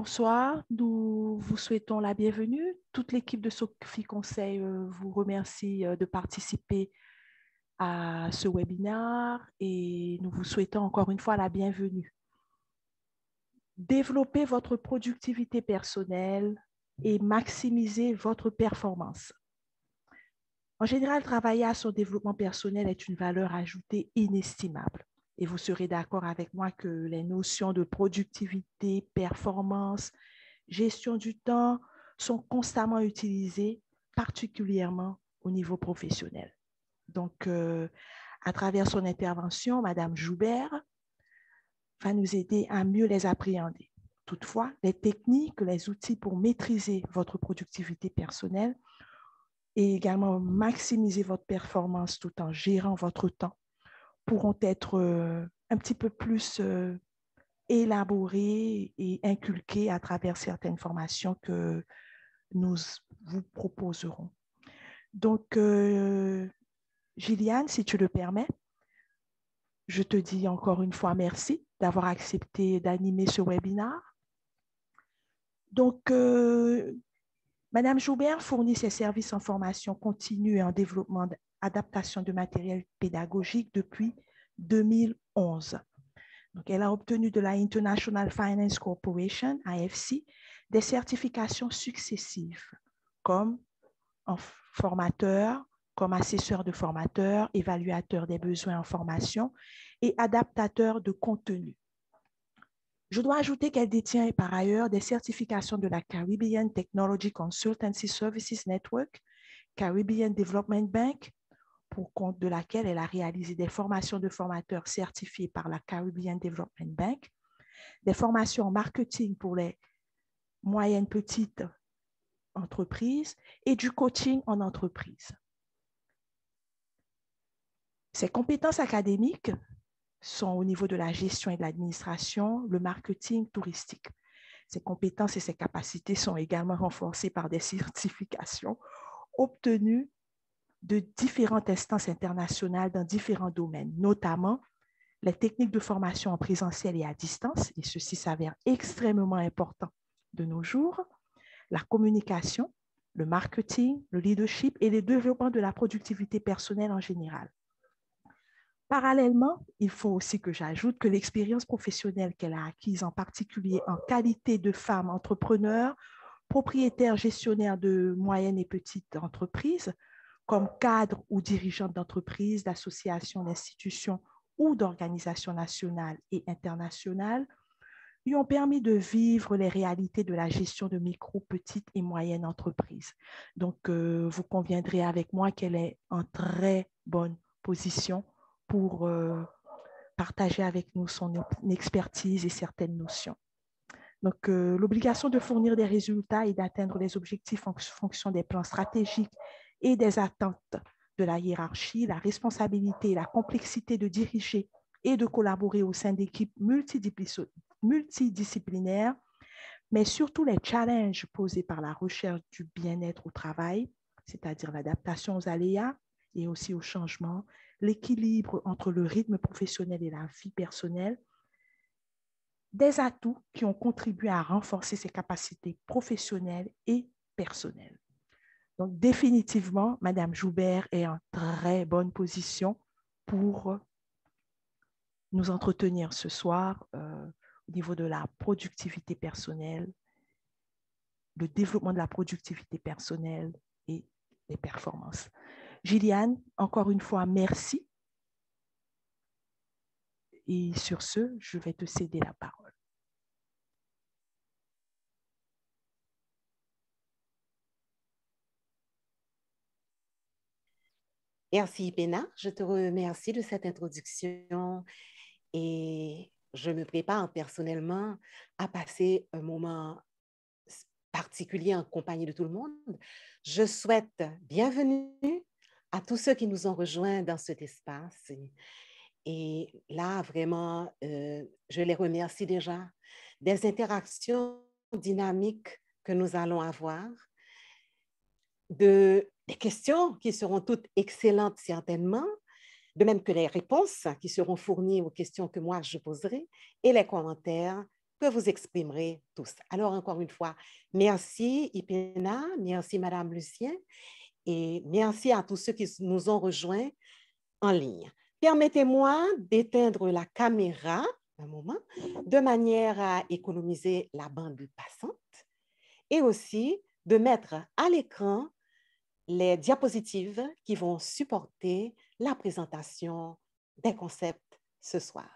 bonsoir. Nous vous souhaitons la bienvenue. Toute l'équipe de Sophie Conseil vous remercie de participer à ce webinaire et nous vous souhaitons encore une fois la bienvenue. Développez votre productivité personnelle et maximisez votre performance. En général, travailler à son développement personnel est une valeur ajoutée inestimable. Et vous serez d'accord avec moi que les notions de productivité, performance, gestion du temps sont constamment utilisées, particulièrement au niveau professionnel. Donc, à travers son intervention, Madame Joubert va nous aider à mieux les appréhender. Toutefois, les techniques, les outils pour maîtriser votre productivité personnelle et également maximiser votre performance tout en gérant votre temps pourront être un petit peu plus élaborés et inculqués à travers certaines formations que nous vous proposerons. Donc, Gilliane, si tu le permets, je te dis encore une fois merci d'avoir accepté d'animer ce webinaire. Donc, Madame Joubert fournit ses services en formation continue et en développement d'adaptation de matériel pédagogique depuis 2011. Donc, elle a obtenu de la International Finance Corporation, IFC, des certifications successives comme en formateur, comme assesseur de formateur, évaluateur des besoins en formation et adaptateur de contenu. Je dois ajouter qu'elle détient par ailleurs des certifications de la Caribbean Technology Consultancy Services Network, Caribbean Development Bank, pour compte de laquelle elle a réalisé des formations de formateurs certifiés par la Caribbean Development Bank, des formations en marketing pour les moyennes petites entreprises et du coaching en entreprise. Ses compétences académiques sont au niveau de la gestion et de l'administration, le marketing touristique. Ses compétences et ses capacités sont également renforcées par des certifications obtenues de différentes instances internationales dans différents domaines, notamment les techniques de formation en présentiel et à distance, et ceci s'avère extrêmement important de nos jours, la communication, le marketing, le leadership et le développement de la productivité personnelle en général. Parallèlement, il faut aussi que j'ajoute que l'expérience professionnelle qu'elle a acquise, en particulier en qualité de femme entrepreneur, propriétaire gestionnaire de moyennes et petites entreprises, comme cadre ou dirigeante d'entreprise, d'associations, d'institutions ou d'organisations nationales et internationales, lui ont permis de vivre les réalités de la gestion de micro, petites et moyennes entreprises. Donc, vous conviendrez avec moi qu'elle est en très bonne position pour partager avec nous son expertise et certaines notions. Donc, l'obligation de fournir des résultats et d'atteindre les objectifs en fonction des plans stratégiques et des attentes de la hiérarchie, la responsabilité et la complexité de diriger et de collaborer au sein d'équipes multidisciplinaires, mais surtout les challenges posés par la recherche du bien-être au travail, c'est-à-dire l'adaptation aux aléas et aussi aux changements, l'équilibre entre le rythme professionnel et la vie personnelle, des atouts qui ont contribué à renforcer ses capacités professionnelles et personnelles. Donc, définitivement, Madame Joubert est en très bonne position pour nous entretenir ce soir au niveau de la productivité personnelle, le développement de la productivité personnelle et des performances. Gilliane, encore une fois, merci. Et sur ce, je vais te céder la parole. Merci, Péna. Je te remercie de cette introduction et je me prépare personnellement à passer un moment particulier en compagnie de tout le monde. Je souhaite bienvenue à tous ceux qui nous ont rejoints dans cet espace. Et là, vraiment, je les remercie déjà des interactions dynamiques que nous allons avoir, des questions qui seront toutes excellentes certainement, de même que les réponses qui seront fournies aux questions que moi je poserai et les commentaires que vous exprimerez tous. Alors, encore une fois, merci Ipena, merci Madame Lucien et merci à tous ceux qui nous ont rejoints en ligne. Permettez-moi d'éteindre la caméra un moment, de manière à économiser la bande passante et aussi de mettre à l'écran les diapositives qui vont supporter la présentation des concepts ce soir.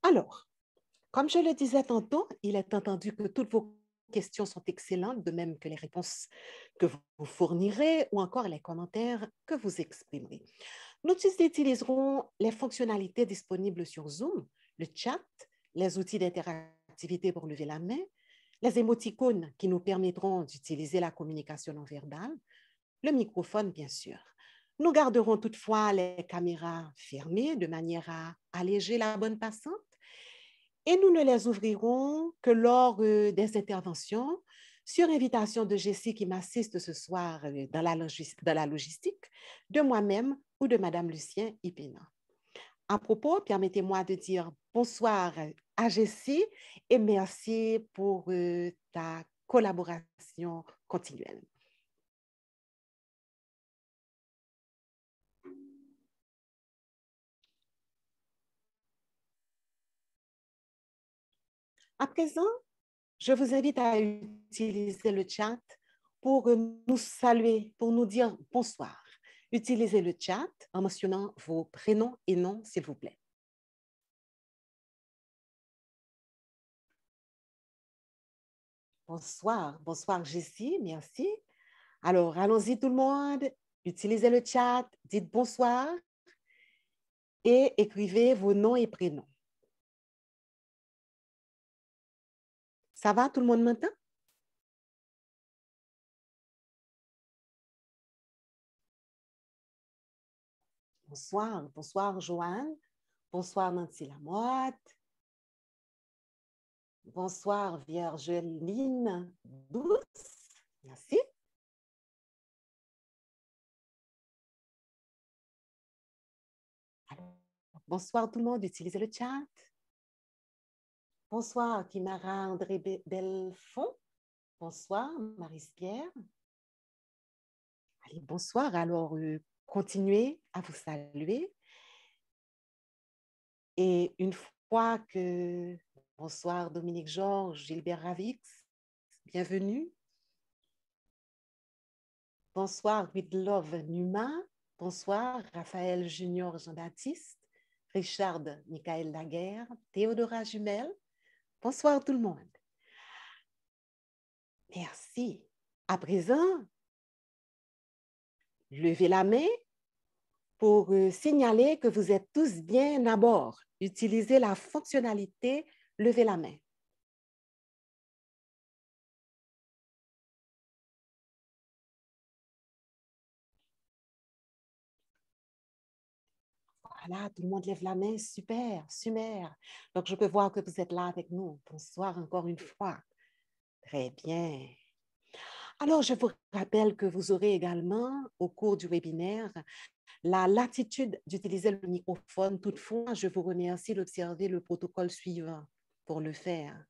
Alors, comme je le disais tantôt, il est entendu que toutes vos questions sont excellentes, de même que les réponses que vous fournirez ou encore les commentaires que vous exprimerez. Nous utiliserons les fonctionnalités disponibles sur Zoom, le chat, les outils d'interactivité pour lever la main, les émoticônes qui nous permettront d'utiliser la communication non verbale, le microphone, bien sûr. Nous garderons toutefois les caméras fermées de manière à alléger la bande passante et nous ne les ouvrirons que lors des interventions sur invitation de Jessie qui m'assiste ce soir dans la logistique, de moi-même ou de Madame Lucien Ipena. À propos, permettez-moi de dire bonsoir à Jessie et merci pour ta collaboration continuelle. À présent, je vous invite à utiliser le chat pour nous saluer, pour nous dire bonsoir. Utilisez le chat en mentionnant vos prénoms et noms, s'il vous plaît. Bonsoir, bonsoir Jessie, merci. Alors, allons-y tout le monde, utilisez le chat, dites bonsoir et écrivez vos noms et prénoms. Ça va, tout le monde m'entend? Bonsoir, bonsoir Joanne, bonsoir Nancy Lamotte, bonsoir Viergeline Douce, merci. Alors, bonsoir tout le monde, utilisez le chat. Bonsoir Kimara André Belfond, bonsoir Marie-Pierre. Allez, bonsoir, alors continuez à vous saluer. Et une fois que... Bonsoir Dominique Georges, Gilbert Ravix, bienvenue. Bonsoir Widlove Numa, bonsoir Raphaël Junior Jean-Baptiste, Richard Michael Laguerre, Théodora Jumel. Bonsoir tout le monde. Merci. À présent, levez la main pour signaler que vous êtes tous bien à bord. Utilisez la fonctionnalité « Levez la main ». Voilà, tout le monde lève la main, super, super. Donc, je peux voir que vous êtes là avec nous. Bonsoir encore une fois. Très bien. Alors, je vous rappelle que vous aurez également, au cours du webinaire, la latitude d'utiliser le microphone. Toutefois, je vous remercie d'observer le protocole suivant pour le faire.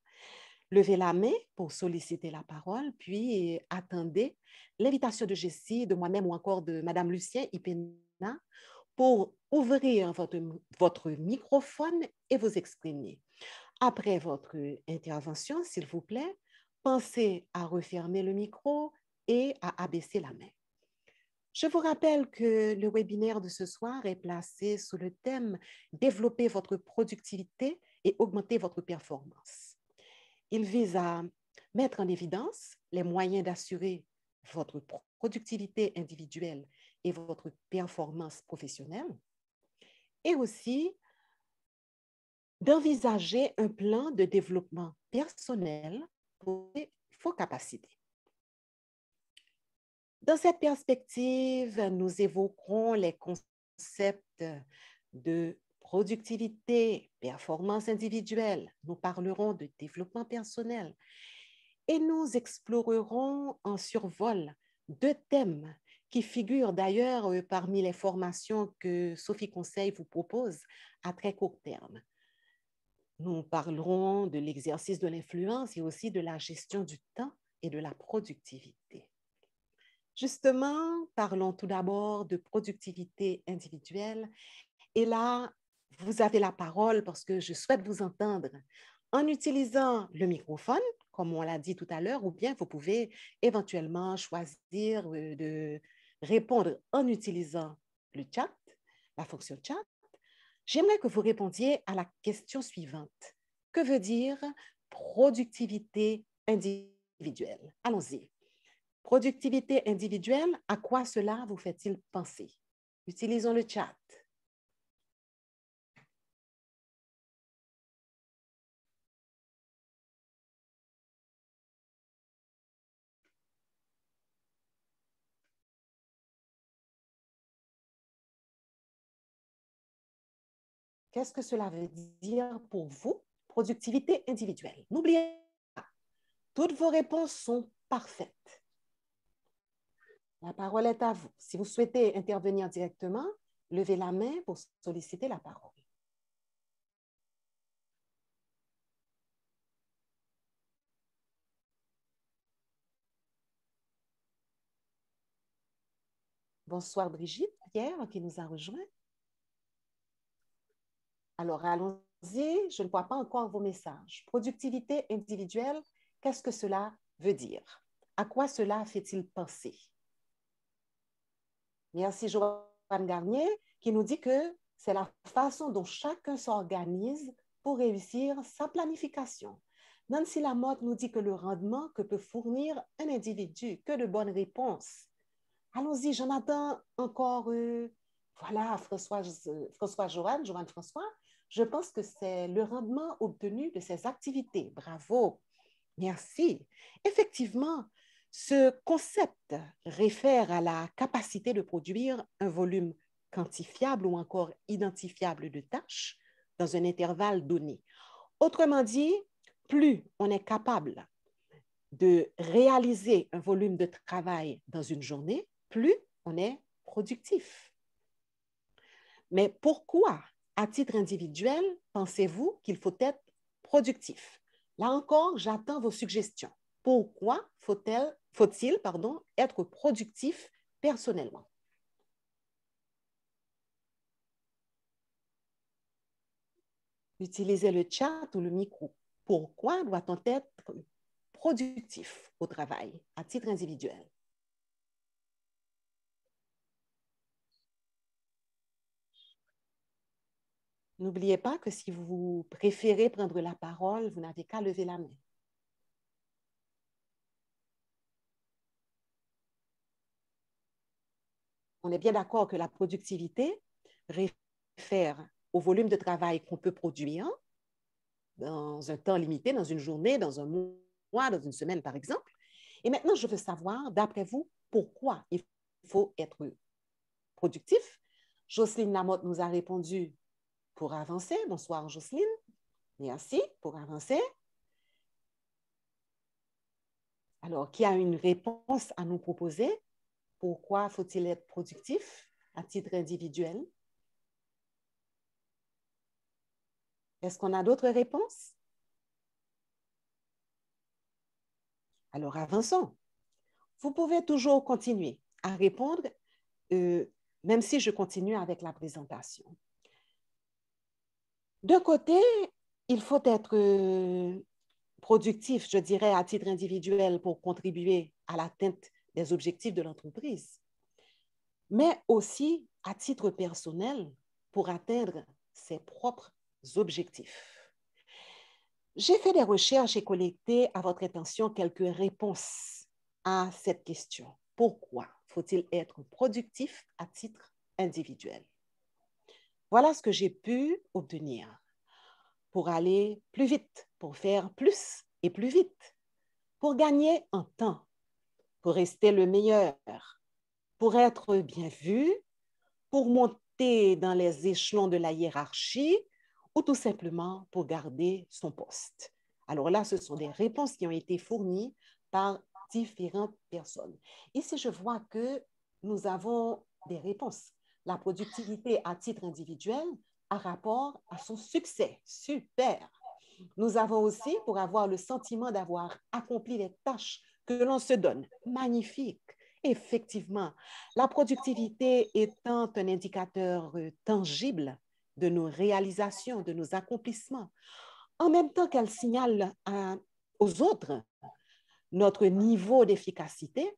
Levez la main pour solliciter la parole, puis attendez l'invitation de Jessie, de moi-même ou encore de Madame Lucien Ipena pour ouvrir votre microphone et vous exprimer. Après votre intervention, s'il vous plaît, pensez à refermer le micro et à abaisser la main. Je vous rappelle que le webinaire de ce soir est placé sous le thème « Développer votre productivité et augmenter votre performance ». Il vise à mettre en évidence les moyens d'assurer votre productivité individuelle et votre performance professionnelle et aussi d'envisager un plan de développement personnel pour vos capacités. Dans cette perspective, nous évoquerons les concepts de productivité, performance individuelle. Nous parlerons de développement personnel et nous explorerons en survol 2 thèmes qui figurent d'ailleurs parmi les formations que Sophie Conseil vous propose à très court terme. nous parlerons de l'exercice de l'influence et aussi de la gestion du temps et de la productivité. Justement, parlons tout d'abord de productivité individuelle. Et là, vous avez la parole parce que je souhaite vous entendre en utilisant le microphone, comme on l'a dit tout à l'heure, ou bien vous pouvez éventuellement choisir de répondre en utilisant le chat, la fonction chat. J'aimerais que vous répondiez à la question suivante. Que veut dire productivité individuelle? Allons-y. Productivité individuelle, à quoi cela vous fait-il penser? Utilisons le chat. Qu'est-ce que cela veut dire pour vous, productivité individuelle? N'oubliez pas, toutes vos réponses sont parfaites. La parole est à vous. Si vous souhaitez intervenir directement, levez la main pour solliciter la parole. Bonsoir Brigitte, Pierre, qui nous a rejoint. Alors, allons-y. Je ne vois pas encore vos messages. Productivité individuelle, qu'est-ce que cela veut dire? À quoi cela fait-il penser? Merci Joanne Garnier qui nous dit que c'est la façon dont chacun s'organise pour réussir sa planification. Nancy Lamotte nous dit que le rendement que peut fournir un individu, que de bonnes réponses. Allons-y, j'en attends encore, voilà, François Joanne François. Je pense que c'est le rendement obtenu de ces activités. Bravo, merci. Effectivement, ce concept réfère à la capacité de produire un volume quantifiable ou encore identifiable de tâches dans un intervalle donné. Autrement dit, plus on est capable de réaliser un volume de travail dans une journée, plus on est productif. Mais pourquoi, à titre individuel, pensez-vous qu'il faut être productif? Là encore, j'attends vos suggestions. Pourquoi faut-il être productif personnellement? Utilisez le chat ou le micro. Pourquoi doit-on être productif au travail, à titre individuel? N'oubliez pas que si vous préférez prendre la parole, vous n'avez qu'à lever la main. On est bien d'accord que la productivité réfère au volume de travail qu'on peut produire dans un temps limité, dans une journée, dans un mois, dans une semaine, par exemple. Et maintenant, je veux savoir, d'après vous, pourquoi il faut être productif. Jocelyne Lamotte nous a répondu pour avancer. Bonsoir, Jocelyne. Merci pour avancer. Alors, qui a une réponse à nous proposer? Pourquoi faut-il être productif à titre individuel? Est-ce qu'on a d'autres réponses? Alors, avançons. Vous pouvez toujours continuer à répondre, même si je continue avec la présentation. D'un côté, il faut être productif, je dirais, à titre individuel pour contribuer à l'atteinte des objectifs de l'entreprise, mais aussi à titre personnel pour atteindre ses propres objectifs. J'ai fait des recherches et collecté à votre attention quelques réponses à cette question. Pourquoi faut-il être productif à titre individuel? Voilà ce que j'ai pu obtenir pour aller plus vite, pour faire plus et plus vite, pour gagner en temps, pour rester le meilleur, pour être bien vu, pour monter dans les échelons de la hiérarchie ou tout simplement pour garder son poste. Alors là, ce sont des réponses qui ont été fournies par différentes personnes. Ici, je vois que nous avons des réponses. La productivité à titre individuel a rapport à son succès. Super. Nous avons aussi pour avoir le sentiment d'avoir accompli les tâches que l'on se donne. Magnifique. Effectivement, la productivité étant un indicateur tangible de nos réalisations, de nos accomplissements, en même temps qu'elle signale aux autres notre niveau d'efficacité,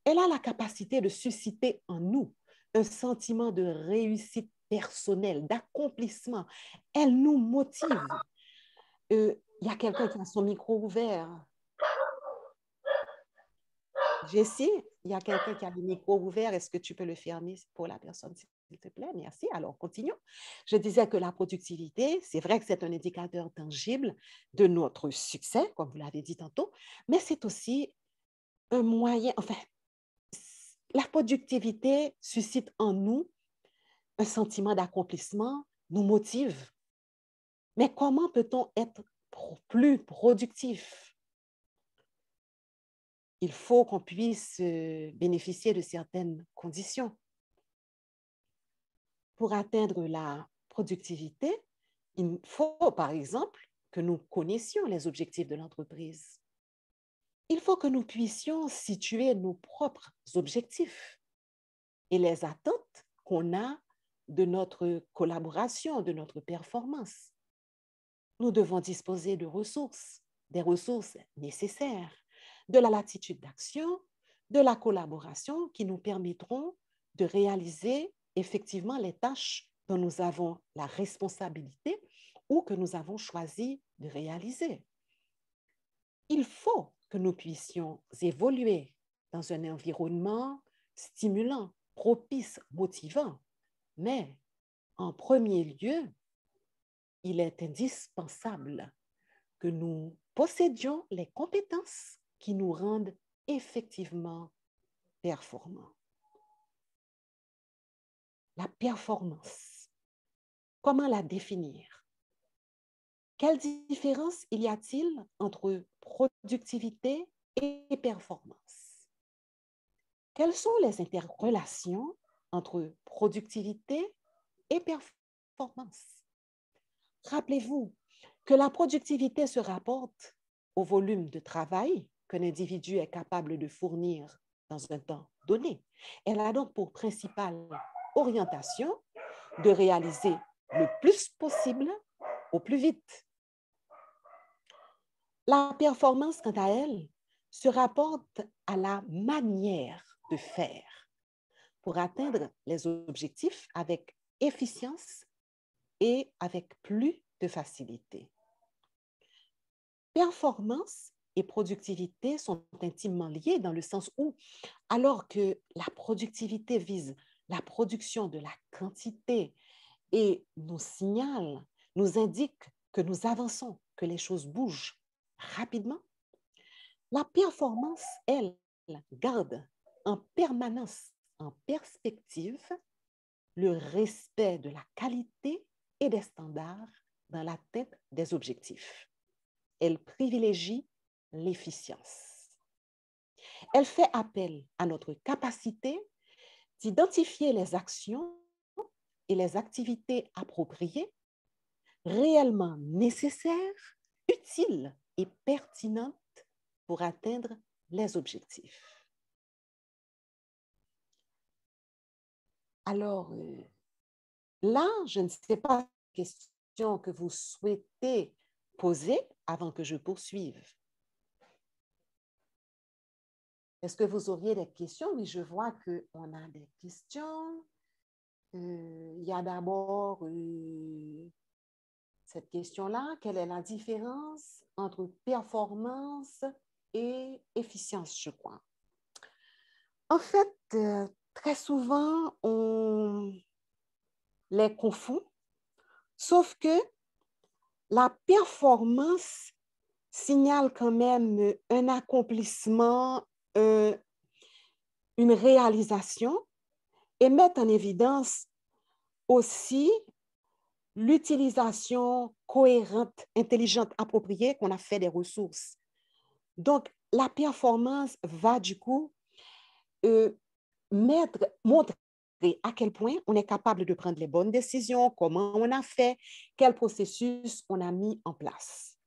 elle a la capacité de susciter en nous un sentiment de réussite personnelle, d'accomplissement. Elle nous motive. Il y a quelqu'un qui a son micro ouvert. Jessie, il y a quelqu'un qui a le micro ouvert. Est-ce que tu peux le fermer pour la personne, s'il te plaît? Merci. Alors, continuons. Je disais que la productivité, c'est vrai que c'est un indicateur tangible de notre succès, comme vous l'avez dit tantôt, mais c'est aussi un moyen, enfin, la productivité suscite en nous un sentiment d'accomplissement, nous motive. Mais comment peut-on être plus productif? Il faut qu'on puisse bénéficier de certaines conditions. Pour atteindre la productivité, il faut, par exemple, que nous connaissions les objectifs de l'entreprise. Il faut que nous puissions situer nos propres objectifs et les attentes qu'on a de notre collaboration, de notre performance. Nous devons disposer de ressources, des ressources nécessaires, de la latitude d'action, de la collaboration qui nous permettront de réaliser effectivement les tâches dont nous avons la responsabilité ou que nous avons choisi de réaliser. Il faut que nous puissions évoluer dans un environnement stimulant, propice, motivant, mais en premier lieu, il est indispensable que nous possédions les compétences qui nous rendent effectivement performants. La performance, comment la définir? Quelle différence y a-t-il entre productivité et performance? Quelles sont les interrelations entre productivité et performance? Rappelez-vous que la productivité se rapporte au volume de travail qu'un individu est capable de fournir dans un temps donné. Elle a donc pour principale orientation de réaliser le plus possible au plus vite. La performance, quant à elle, se rapporte à la manière de faire pour atteindre les objectifs avec efficience et avec plus de facilité. Performance et productivité sont intimement liées dans le sens où, alors que la productivité vise la production de la quantité et nous signale, nous indique que nous avançons, que les choses bougent rapidement, la performance, elle, garde en permanence, en perspective, le respect de la qualité et des standards dans l'atteinte des objectifs. Elle privilégie l'efficience. Elle fait appel à notre capacité d'identifier les actions et les activités appropriées, réellement nécessaires, utiles et pertinentes pour atteindre les objectifs. Alors, là, je ne sais pas la question que vous souhaitez poser avant que je poursuive. Est-ce que vous auriez des questions? Oui, je vois qu'on a des questions. Il y a d'abord cette question-là. Quelle est la différence entre performance et efficience, je crois? En fait, très souvent, on les confond, sauf que la performance signale quand même un accomplissement, une réalisation et met en évidence aussi l'utilisation cohérente, intelligente, appropriée qu'on a fait des ressources. Donc, la performance va du coup montrer à quel point on est capable de prendre les bonnes décisions, comment on a fait, quel processus on a mis en place.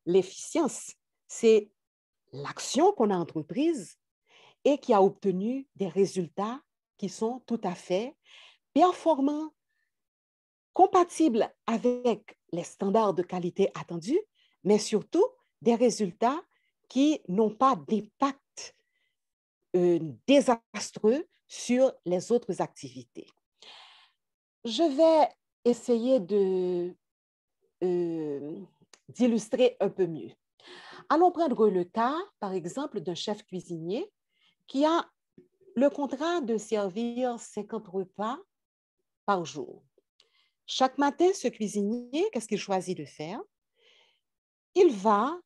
l'efficience, c'est l'action qu'on a entreprise et qui a obtenu des résultats qui sont tout à fait performants, compatibles avec les standards de qualité attendus, mais surtout des résultats qui n'ont pas d'impact désastreux sur les autres activités. Je vais essayer d'illustrer un peu mieux. Allons prendre le cas, par exemple, d'un chef cuisinier qui a le contrat de servir 50 repas par jour. Chaque matin, ce cuisinier, qu'est-ce qu'il choisit de faire? Il va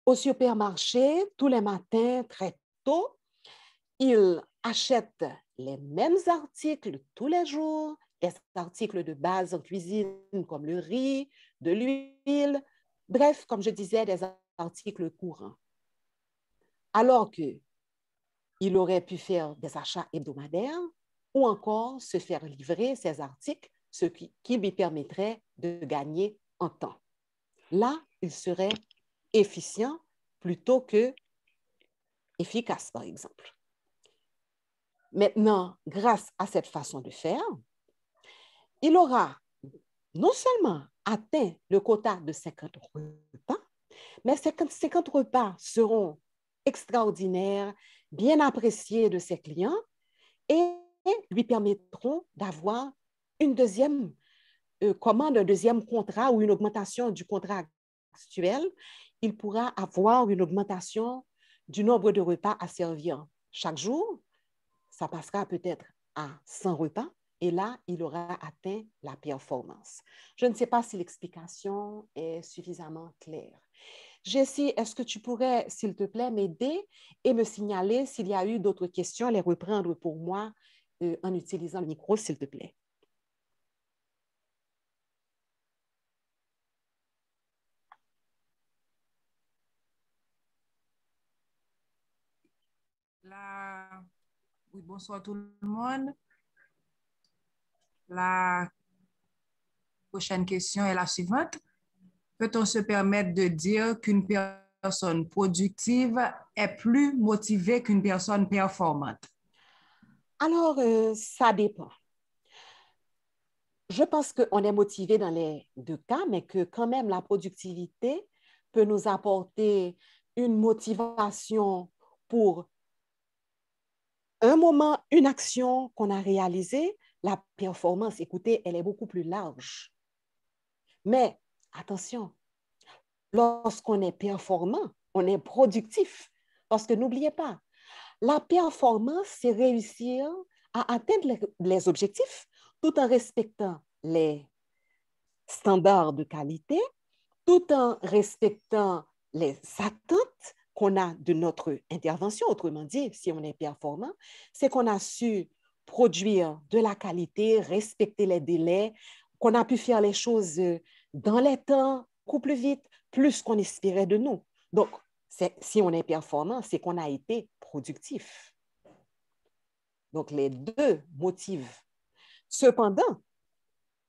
au supermarché tous les matins très tôt. Il achète les mêmes articles tous les jours, des articles de base en cuisine comme le riz, de l'huile, bref, comme je disais, des articles courants. Alors qu'il aurait pu faire des achats hebdomadaires ou encore se faire livrer ces articles, ce qui lui permettrait de gagner en temps. Là, il serait efficient plutôt que efficace, par exemple. Maintenant, grâce à cette façon de faire, il aura non seulement atteint le quota de 50 repas, mais ces 50 repas seront extraordinaires, bien appréciés de ses clients et lui permettront d'avoir une deuxième commande, un deuxième contrat ou une augmentation du contrat actuel. Il pourra avoir une augmentation du nombre de repas à servir chaque jour. Ça passera peut-être à 100 repas et là, il aura atteint la performance. Je ne sais pas si l'explication est suffisamment claire. Jessie, est-ce que tu pourrais, s'il te plaît, m'aider et me signaler s'il y a eu d'autres questions, les reprendre pour moi en utilisant le micro, s'il te plaît? Oui, bonsoir tout le monde. La prochaine question est la suivante. Peut-on se permettre de dire qu'une personne productive est plus motivée qu'une personne performante? Alors, ça dépend. Je pense qu'on est motivé dans les deux cas, mais que quand même la productivité peut nous apporter une motivation pour un moment, une action qu'on a réalisée. La performance, écoutez, elle est beaucoup plus large. Mais attention, lorsqu'on est performant, on est productif. Parce que n'oubliez pas, la performance, c'est réussir à atteindre les objectifs tout en respectant les standards de qualité, tout en respectant les attentes qu'on a de notre intervention. Autrement dit, si on est performant, c'est qu'on a su produire de la qualité, respecter les délais, qu'on a pu faire les choses dans les temps, beaucoup plus vite, plus qu'on espérait de nous. Donc, si on est performant, c'est qu'on a été productif. Donc, les deux motivent. Cependant,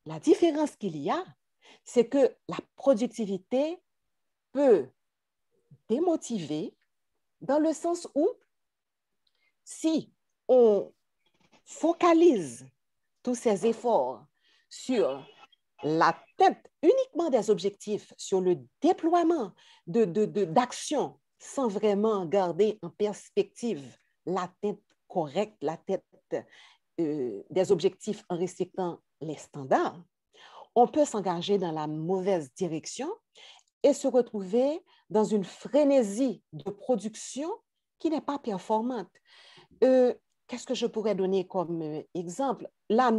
la différence qu'il y a, c'est que la productivité peut démotiver dans le sens où si on focalise tous ces efforts sur l'atteinte uniquement des objectifs, sur le déploiement d'actions sans vraiment garder en perspective l'atteinte correcte, l'atteinte des objectifs en respectant les standards, on peut s'engager dans la mauvaise direction et se retrouver dans une frénésie de production qui n'est pas performante. Qu'est-ce que je pourrais donner comme exemple? Là,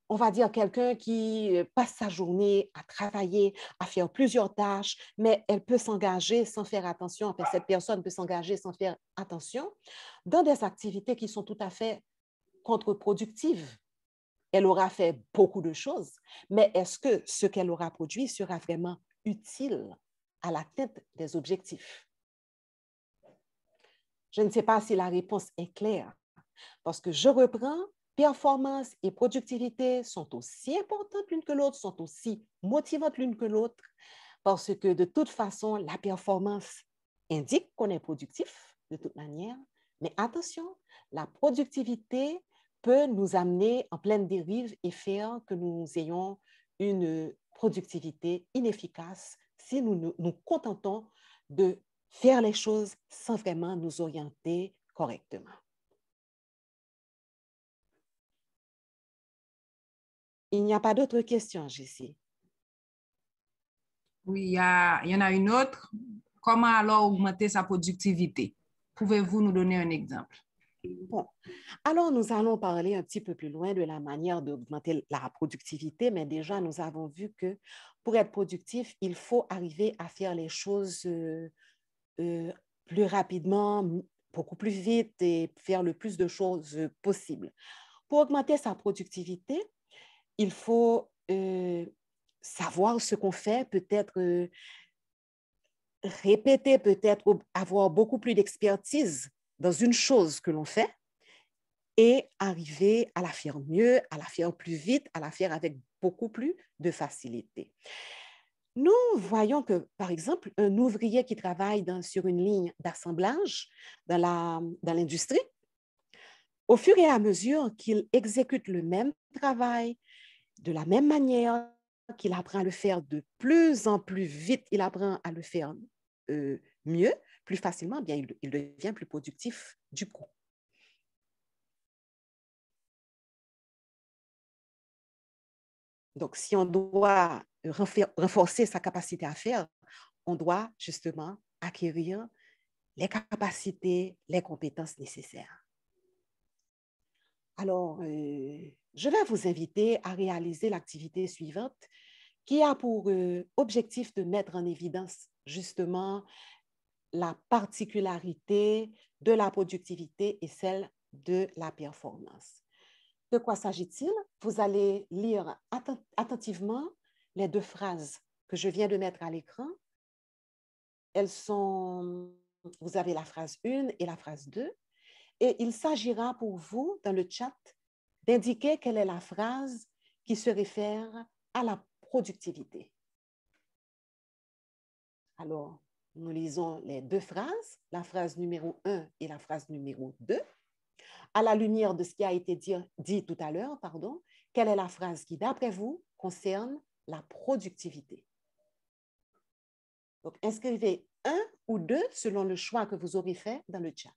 on va dire quelqu'un qui passe sa journée à travailler, à faire plusieurs tâches, mais elle peut s'engager sans faire attention, enfin, cette personne peut s'engager sans faire attention dans des activités qui sont tout à fait contre-productives. Elle aura fait beaucoup de choses, mais est-ce que ce qu'elle aura produit sera vraiment utile à l'atteinte des objectifs? Je ne sais pas si la réponse est claire, parce que je reprends performance et productivité sont aussi importantes l'une que l'autre, sont aussi motivantes l'une que l'autre, parce que de toute façon, la performance indique qu'on est productif de toute manière. Mais attention, la productivité peut nous amener en pleine dérive et faire que nous ayons une productivité inefficace si nous nous contentons de faire les choses sans vraiment nous orienter correctement. Il n'y a pas d'autres questions, Jessie. Oui, il y en a une autre. Comment alors augmenter sa productivité? Pouvez-vous nous donner un exemple? Bon, alors nous allons parler un petit peu plus loin de la manière d'augmenter la productivité, mais déjà nous avons vu que pour être productif, il faut arriver à faire les choses plus rapidement, beaucoup plus vite et faire le plus de choses possible. Pour augmenter sa productivité, il faut savoir ce qu'on fait, peut-être répéter, peut-être avoir beaucoup plus d'expertise dans une chose que l'on fait et arriver à la faire mieux, à la faire plus vite, à la faire avec beaucoup plus de facilité. Nous voyons que, par exemple, un ouvrier qui travaille sur une ligne d'assemblage dans l'industrie, au fur et à mesure qu'il exécute le même travail de la même manière, qu'il apprend à le faire de plus en plus vite, il apprend à le faire mieux, plus facilement, bien, il devient plus productif du coup. Donc, si on doit renforcer sa capacité à faire, on doit justement acquérir les capacités, les compétences nécessaires. Alors, je vais vous inviter à réaliser l'activité suivante qui a pour objectif de mettre en évidence justement la particularité de la productivité et celle de la performance. De quoi s'agit-il? Vous allez lire attentivement les deux phrases que je viens de mettre à l'écran. Elles sont, vous avez la phrase 1 et la phrase 2. Et il s'agira pour vous, dans le chat, d'indiquer quelle est la phrase qui se réfère à la productivité. Alors, nous lisons les deux phrases, la phrase numéro 1 et la phrase numéro 2. À la lumière de ce qui a été dit tout à l'heure, pardon, quelle est la phrase qui, d'après vous, concerne la productivité? Donc, inscrivez 1 ou 2 selon le choix que vous aurez fait dans le chat.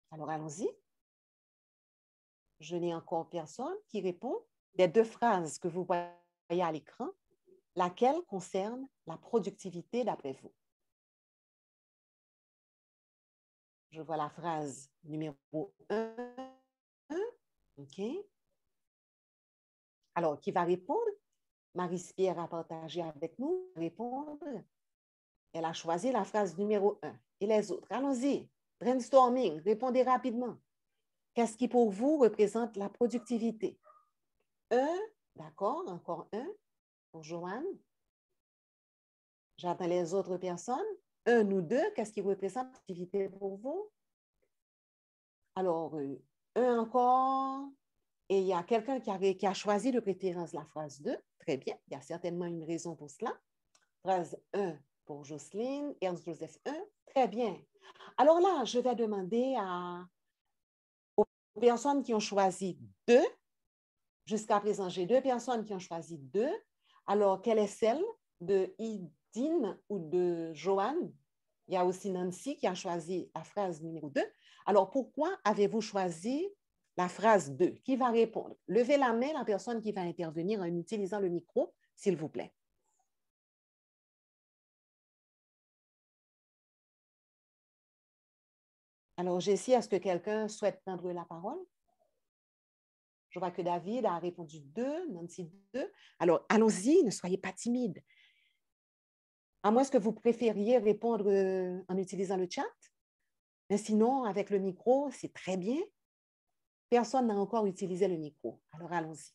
Alors, allons-y. Je n'ai encore personne qui répond. Des deux phrases que vous voyez à l'écran, laquelle concerne la productivité d'après vous? Je vois la phrase numéro 1. OK. Alors, qui va répondre? Marie-Pierre a partagé avec nous. Répondre. Elle a choisi la phrase numéro 1. Et les autres? Allons-y. Brainstorming. Répondez rapidement. Qu'est-ce qui pour vous représente la productivité? 1, d'accord, encore 1 pour Joanne. J'attends les autres personnes. 1 ou 2, qu'est-ce qui représente l'activité pour vous? Alors, 1 encore. Et il y a quelqu'un qui a choisi de préférence la phrase 2. Très bien, il y a certainement une raison pour cela. Phrase 1 pour Jocelyne, Ernst Joseph 1. Très bien. Alors là, je vais demander aux personnes qui ont choisi 2. Jusqu'à présent, j'ai 2 personnes qui ont choisi 2. Alors, quelle est celle de Idine ou de Joanne? Il y a aussi Nancy qui a choisi la phrase numéro 2. Alors, pourquoi avez-vous choisi la phrase 2? Qui va répondre? Levez la main, la personne qui va intervenir en utilisant le micro, s'il vous plaît. Alors, Jessie, est-ce que quelqu'un souhaite prendre la parole? Je vois que David a répondu 2, Nancy 2. Alors, allons-y, ne soyez pas timide. À moins que vous préfériez répondre en utilisant le chat. Mais sinon, avec le micro, c'est très bien. Personne n'a encore utilisé le micro. Alors, allons-y.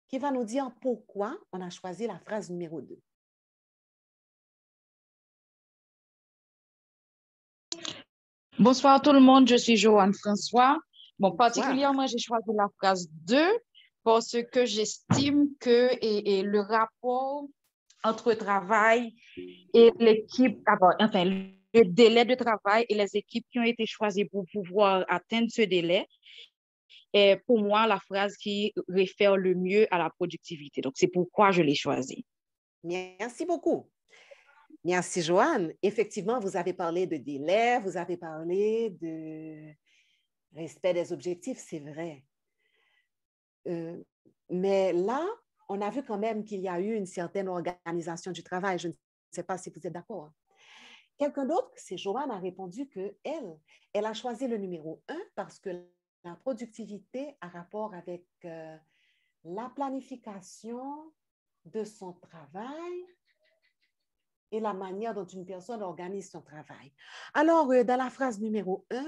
qui va nous dire pourquoi on a choisi la phrase numéro 2. Bonsoir tout le monde, je suis Joanne François. Bon, Bonsoir. particulièrement, j'ai choisi la phrase 2 parce que j'estime que le rapport entre travail et l'équipe, enfin, le délai de travail et les équipes qui ont été choisies pour pouvoir atteindre ce délai est pour moi la phrase qui réfère le mieux à la productivité. Donc, c'est pourquoi je l'ai choisie. Merci beaucoup. Merci, Joanne. Effectivement, vous avez parlé de délai, vous avez parlé de respect des objectifs, c'est vrai. Mais là, on a vu quand même qu'il y a eu une certaine organisation du travail. Je ne sais pas si vous êtes d'accord. Quelqu'un d'autre, c'est Joanne, a répondu qu'elle a choisi le numéro 1 parce que la productivité a rapport avec la planification de son travail et la manière dont une personne organise son travail. Alors, dans la phrase numéro 1,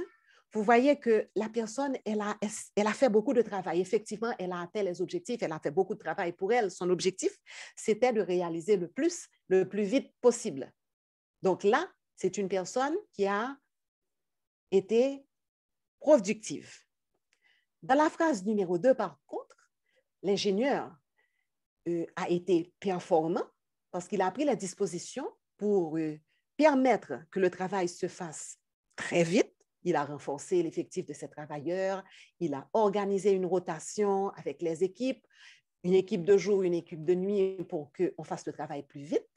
vous voyez que la personne, elle a fait beaucoup de travail. Effectivement, elle a atteint les objectifs, elle a fait beaucoup de travail pour elle. Son objectif, c'était de réaliser le plus vite possible. Donc là, c'est une personne qui a été productive. Dans la phrase numéro 2, par contre, l'ingénieur a été performant parce qu'il a pris la disposition pour permettre que le travail se fasse très vite. Il a renforcé l'effectif de ses travailleurs, il a organisé une rotation avec les équipes, une équipe de jour, une équipe de nuit pour qu'on fasse le travail plus vite.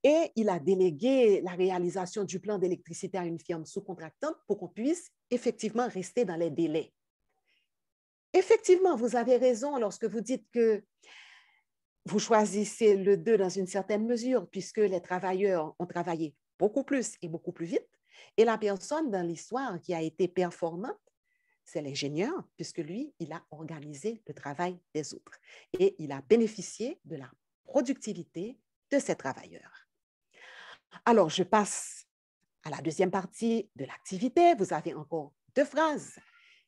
Et il a délégué la réalisation du plan d'électricité à une firme sous-contractante pour qu'on puisse effectivement rester dans les délais. Effectivement, vous avez raison lorsque vous dites que vous choisissez le 2 dans une certaine mesure, puisque les travailleurs ont travaillé beaucoup plus et beaucoup plus vite. Et la personne dans l'histoire qui a été performante, c'est l'ingénieur, puisque lui, il a organisé le travail des autres. Et il a bénéficié de la productivité de ses travailleurs. Alors, je passe à la deuxième partie de l'activité. Vous avez encore 2 phrases.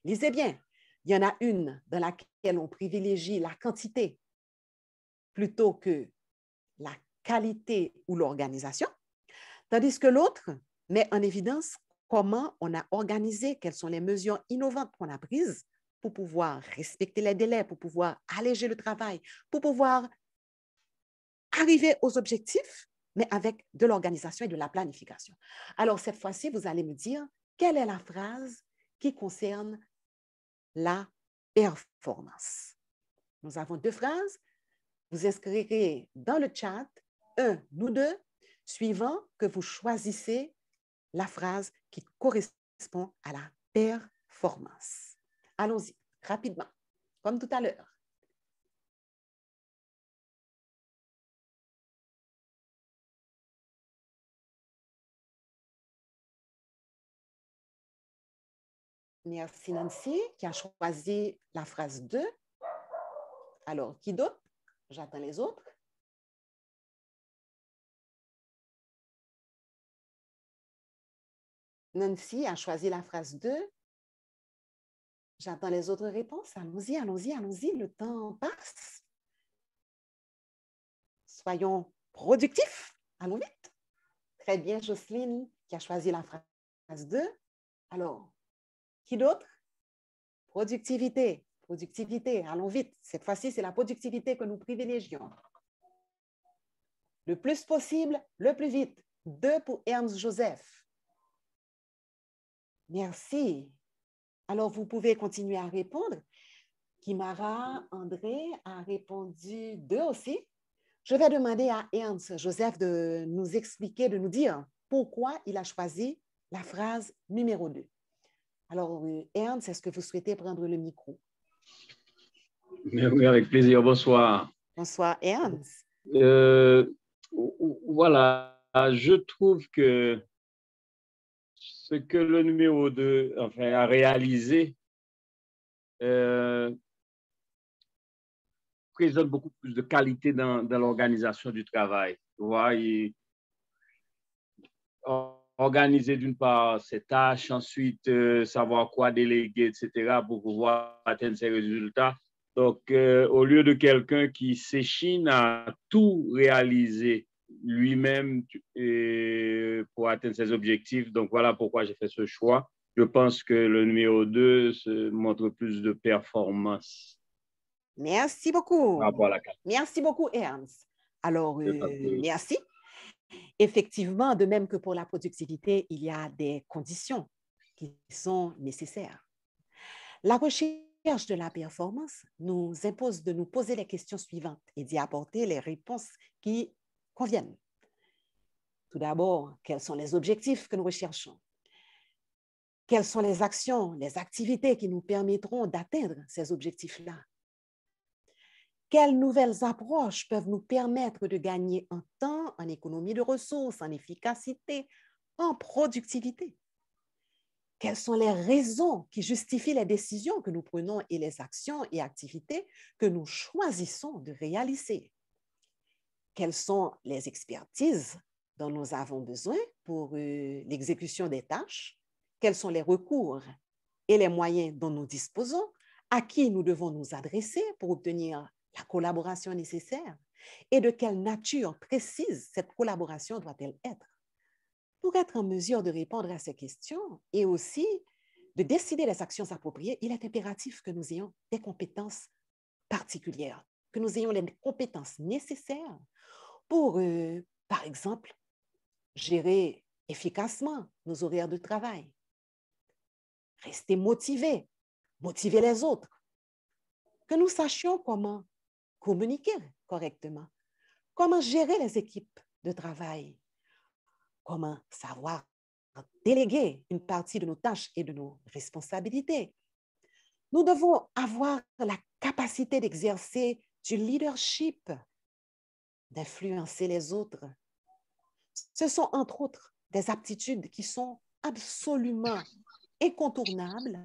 Lisez bien. Il y en a une dans laquelle on privilégie la quantité plutôt que la qualité ou l'organisation, tandis que l'autre met en évidence comment on a organisé, quelles sont les mesures innovantes qu'on a prises pour pouvoir respecter les délais, pour pouvoir alléger le travail, pour pouvoir arriver aux objectifs, mais avec de l'organisation et de la planification. Alors, cette fois-ci, vous allez me dire quelle est la phrase qui concerne la performance. Nous avons 2 phrases. Vous inscrirez dans le chat 1 ou 2, suivant que vous choisissez la phrase qui correspond à la performance. Allons-y, rapidement, comme tout à l'heure. Merci Nancy qui a choisi la phrase 2. Alors, qui d'autre? J'attends les autres. Nancy a choisi la phrase 2. J'attends les autres réponses. Allons-y, allons-y, allons-y. Le temps passe. Soyons productifs. Allons vite. Très bien, Jocelyne qui a choisi la phrase 2. Alors, qui d'autre? Productivité. Productivité. Allons vite. Cette fois-ci, c'est la productivité que nous privilégions. Le plus possible, le plus vite. 2 pour Ernst Joseph. Merci. Alors, vous pouvez continuer à répondre. Kimara, André a répondu 2 aussi. Je vais demander à Ernst Joseph de nous expliquer, de nous dire pourquoi il a choisi la phrase numéro 2. Alors, Ernst, est-ce que vous souhaitez prendre le micro? Oui, avec plaisir. Bonsoir. Bonsoir, Ernst. Voilà, je trouve que ce que le numéro 2 a réalisé présente beaucoup plus de qualité dans l'organisation du travail. Tu vois, organiser d'une part ses tâches, ensuite savoir quoi déléguer, etc., pour pouvoir atteindre ses résultats. Donc, au lieu de quelqu'un qui s'échine à tout réaliser lui-même pour atteindre ses objectifs, donc voilà pourquoi j'ai fait ce choix. Je pense que le numéro 2 se montre plus de performance. Merci beaucoup. Par rapport à la carte. Merci beaucoup, Ernst. Alors, merci. Effectivement, de même que pour la productivité, il y a des conditions qui sont nécessaires. La recherche de la performance nous impose de nous poser les questions suivantes et d'y apporter les réponses qui conviennent. Tout d'abord, quels sont les objectifs que nous recherchons? Quelles sont les actions, les activités qui nous permettront d'atteindre ces objectifs-là? Quelles nouvelles approches peuvent nous permettre de gagner en temps, en économie de ressources, en efficacité, en productivité? Quelles sont les raisons qui justifient les décisions que nous prenons et les actions et activités que nous choisissons de réaliser? Quelles sont les expertises dont nous avons besoin pour l'exécution des tâches? Quels sont les recours et les moyens dont nous disposons? À qui nous devons nous adresser pour obtenir la collaboration nécessaire? Et de quelle nature précise cette collaboration doit-elle être? Pour être en mesure de répondre à ces questions et aussi de décider des actions appropriées, il est impératif que nous ayons des compétences particulières, que nous ayons les compétences nécessaires pour, par exemple, gérer efficacement nos horaires de travail, rester motivés, motiver les autres, que nous sachions comment communiquer correctement, comment gérer les équipes de travail, comment savoir déléguer une partie de nos tâches et de nos responsabilités. Nous devons avoir la capacité d'exercer du leadership, d'influencer les autres. Ce sont entre autres des aptitudes qui sont absolument incontournables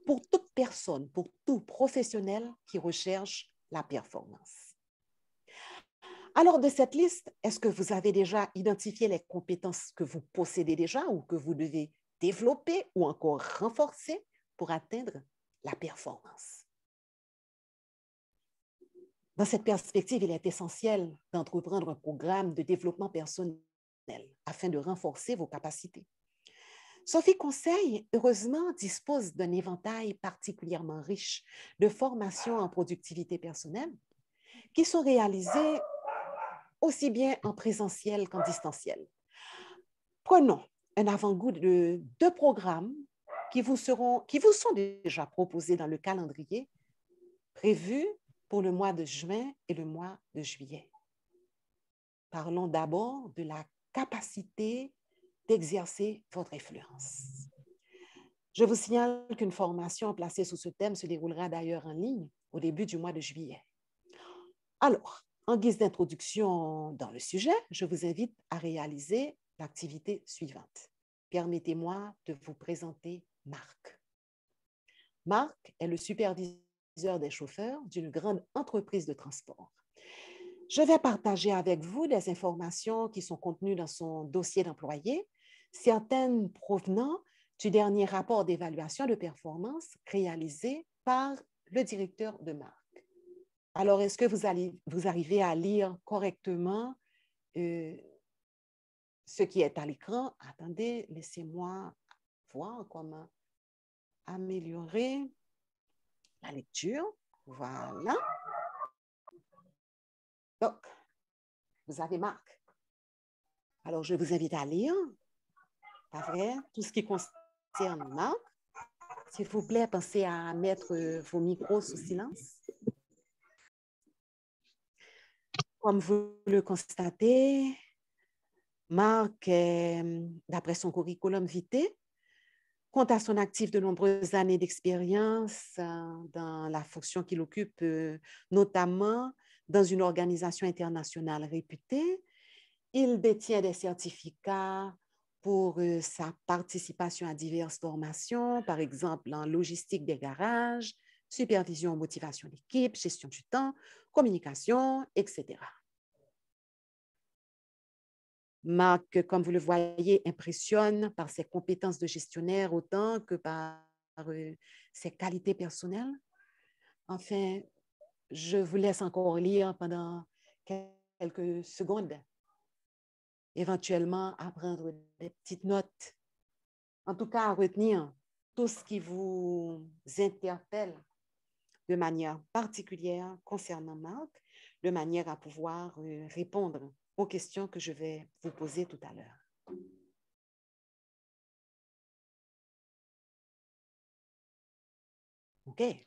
pour toute personne, pour tout professionnel qui recherche la performance. Alors, de cette liste, est-ce que vous avez déjà identifié les compétences que vous possédez déjà ou que vous devez développer ou encore renforcer pour atteindre la performance? Dans cette perspective, il est essentiel d'entreprendre un programme de développement personnel afin de renforcer vos capacités. Sophie Conseil, heureusement, dispose d'un éventail particulièrement riche de formations en productivité personnelle qui sont réalisées aussi bien en présentiel qu'en distanciel. Prenons un avant-goût de 2 programmes qui vous sont déjà proposés dans le calendrier prévu pour le mois de juin et le mois de juillet. Parlons d'abord de la capacité d'exercer votre influence. Je vous signale qu'une formation placée sous ce thème se déroulera d'ailleurs en ligne au début du mois de juillet. Alors, en guise d'introduction dans le sujet, je vous invite à réaliser l'activité suivante. Permettez-moi de vous présenter Marc. Marc est le superviseur des chauffeurs d'une grande entreprise de transport. Je vais partager avec vous des informations qui sont contenues dans son dossier d'employé, certaines provenant du dernier rapport d'évaluation de performance réalisé par le directeur de Marc. Alors, est-ce que vous arrivez à lire correctement ce qui est à l'écran? Attendez, laissez-moi voir comment améliorer la lecture. Voilà. Donc, vous avez Marc. Alors, je vous invite à lire, pas vrai, tout ce qui concerne Marc. S'il vous plaît, pensez à mettre vos micros sous silence. Comme vous le constatez, Marc, d'après son curriculum vitae, compte à son actif de nombreuses années d'expérience dans la fonction qu'il occupe, notamment dans une organisation internationale réputée. Il détient des certificats pour sa participation à diverses formations, par exemple en logistique des garages, supervision, motivation d'équipe, gestion du temps, communication, etc. Marc, comme vous le voyez, impressionne par ses compétences de gestionnaire autant que par ses qualités personnelles. Enfin, je vous laisse encore lire pendant quelques secondes. Éventuellement, à prendre des petites notes. En tout cas, à retenir tout ce qui vous interpelle de manière particulière concernant Marc, de manière à pouvoir répondre aux questions que je vais vous poser tout à l'heure. OK.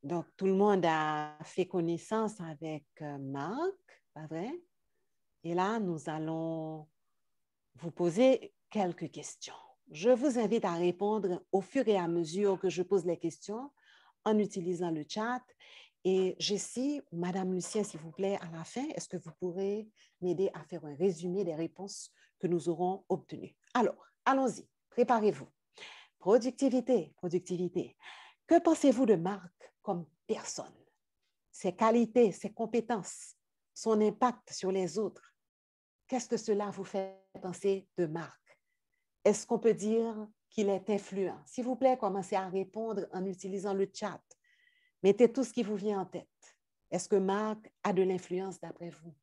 Donc, tout le monde a fait connaissance avec Marc, pas vrai? Et là, nous allons vous poser quelques questions. Je vous invite à répondre au fur et à mesure que je pose les questions en utilisant le chat. Et Jessie, Madame Lucien, s'il vous plaît, à la fin, est-ce que vous pourrez m'aider à faire un résumé des réponses que nous aurons obtenues? Alors, allons-y, préparez-vous. Productivité, productivité. Que pensez-vous de Marc comme personne? Ses qualités, ses compétences, son impact sur les autres. Qu'est-ce que cela vous fait penser de Marc? Est-ce qu'on peut dire qu'il est influent? S'il vous plaît, commencez à répondre en utilisant le chat. Mettez tout ce qui vous vient en tête. Est-ce que Marc a de l'influence d'après vous?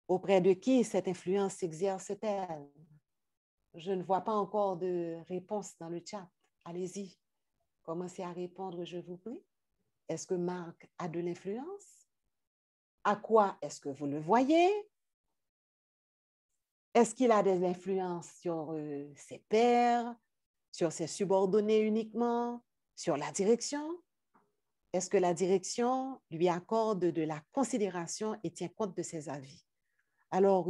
Auprès de qui cette influence s'exerce-t-elle? Je ne vois pas encore de réponse dans le chat. Allez-y, commencez à répondre, je vous prie. Est-ce que Marc a de l'influence? À quoi est-ce que vous le voyez? Est-ce qu'il a des influences sur ses pairs, sur ses subordonnés uniquement, sur la direction? Est-ce que la direction lui accorde de la considération et tient compte de ses avis? Alors,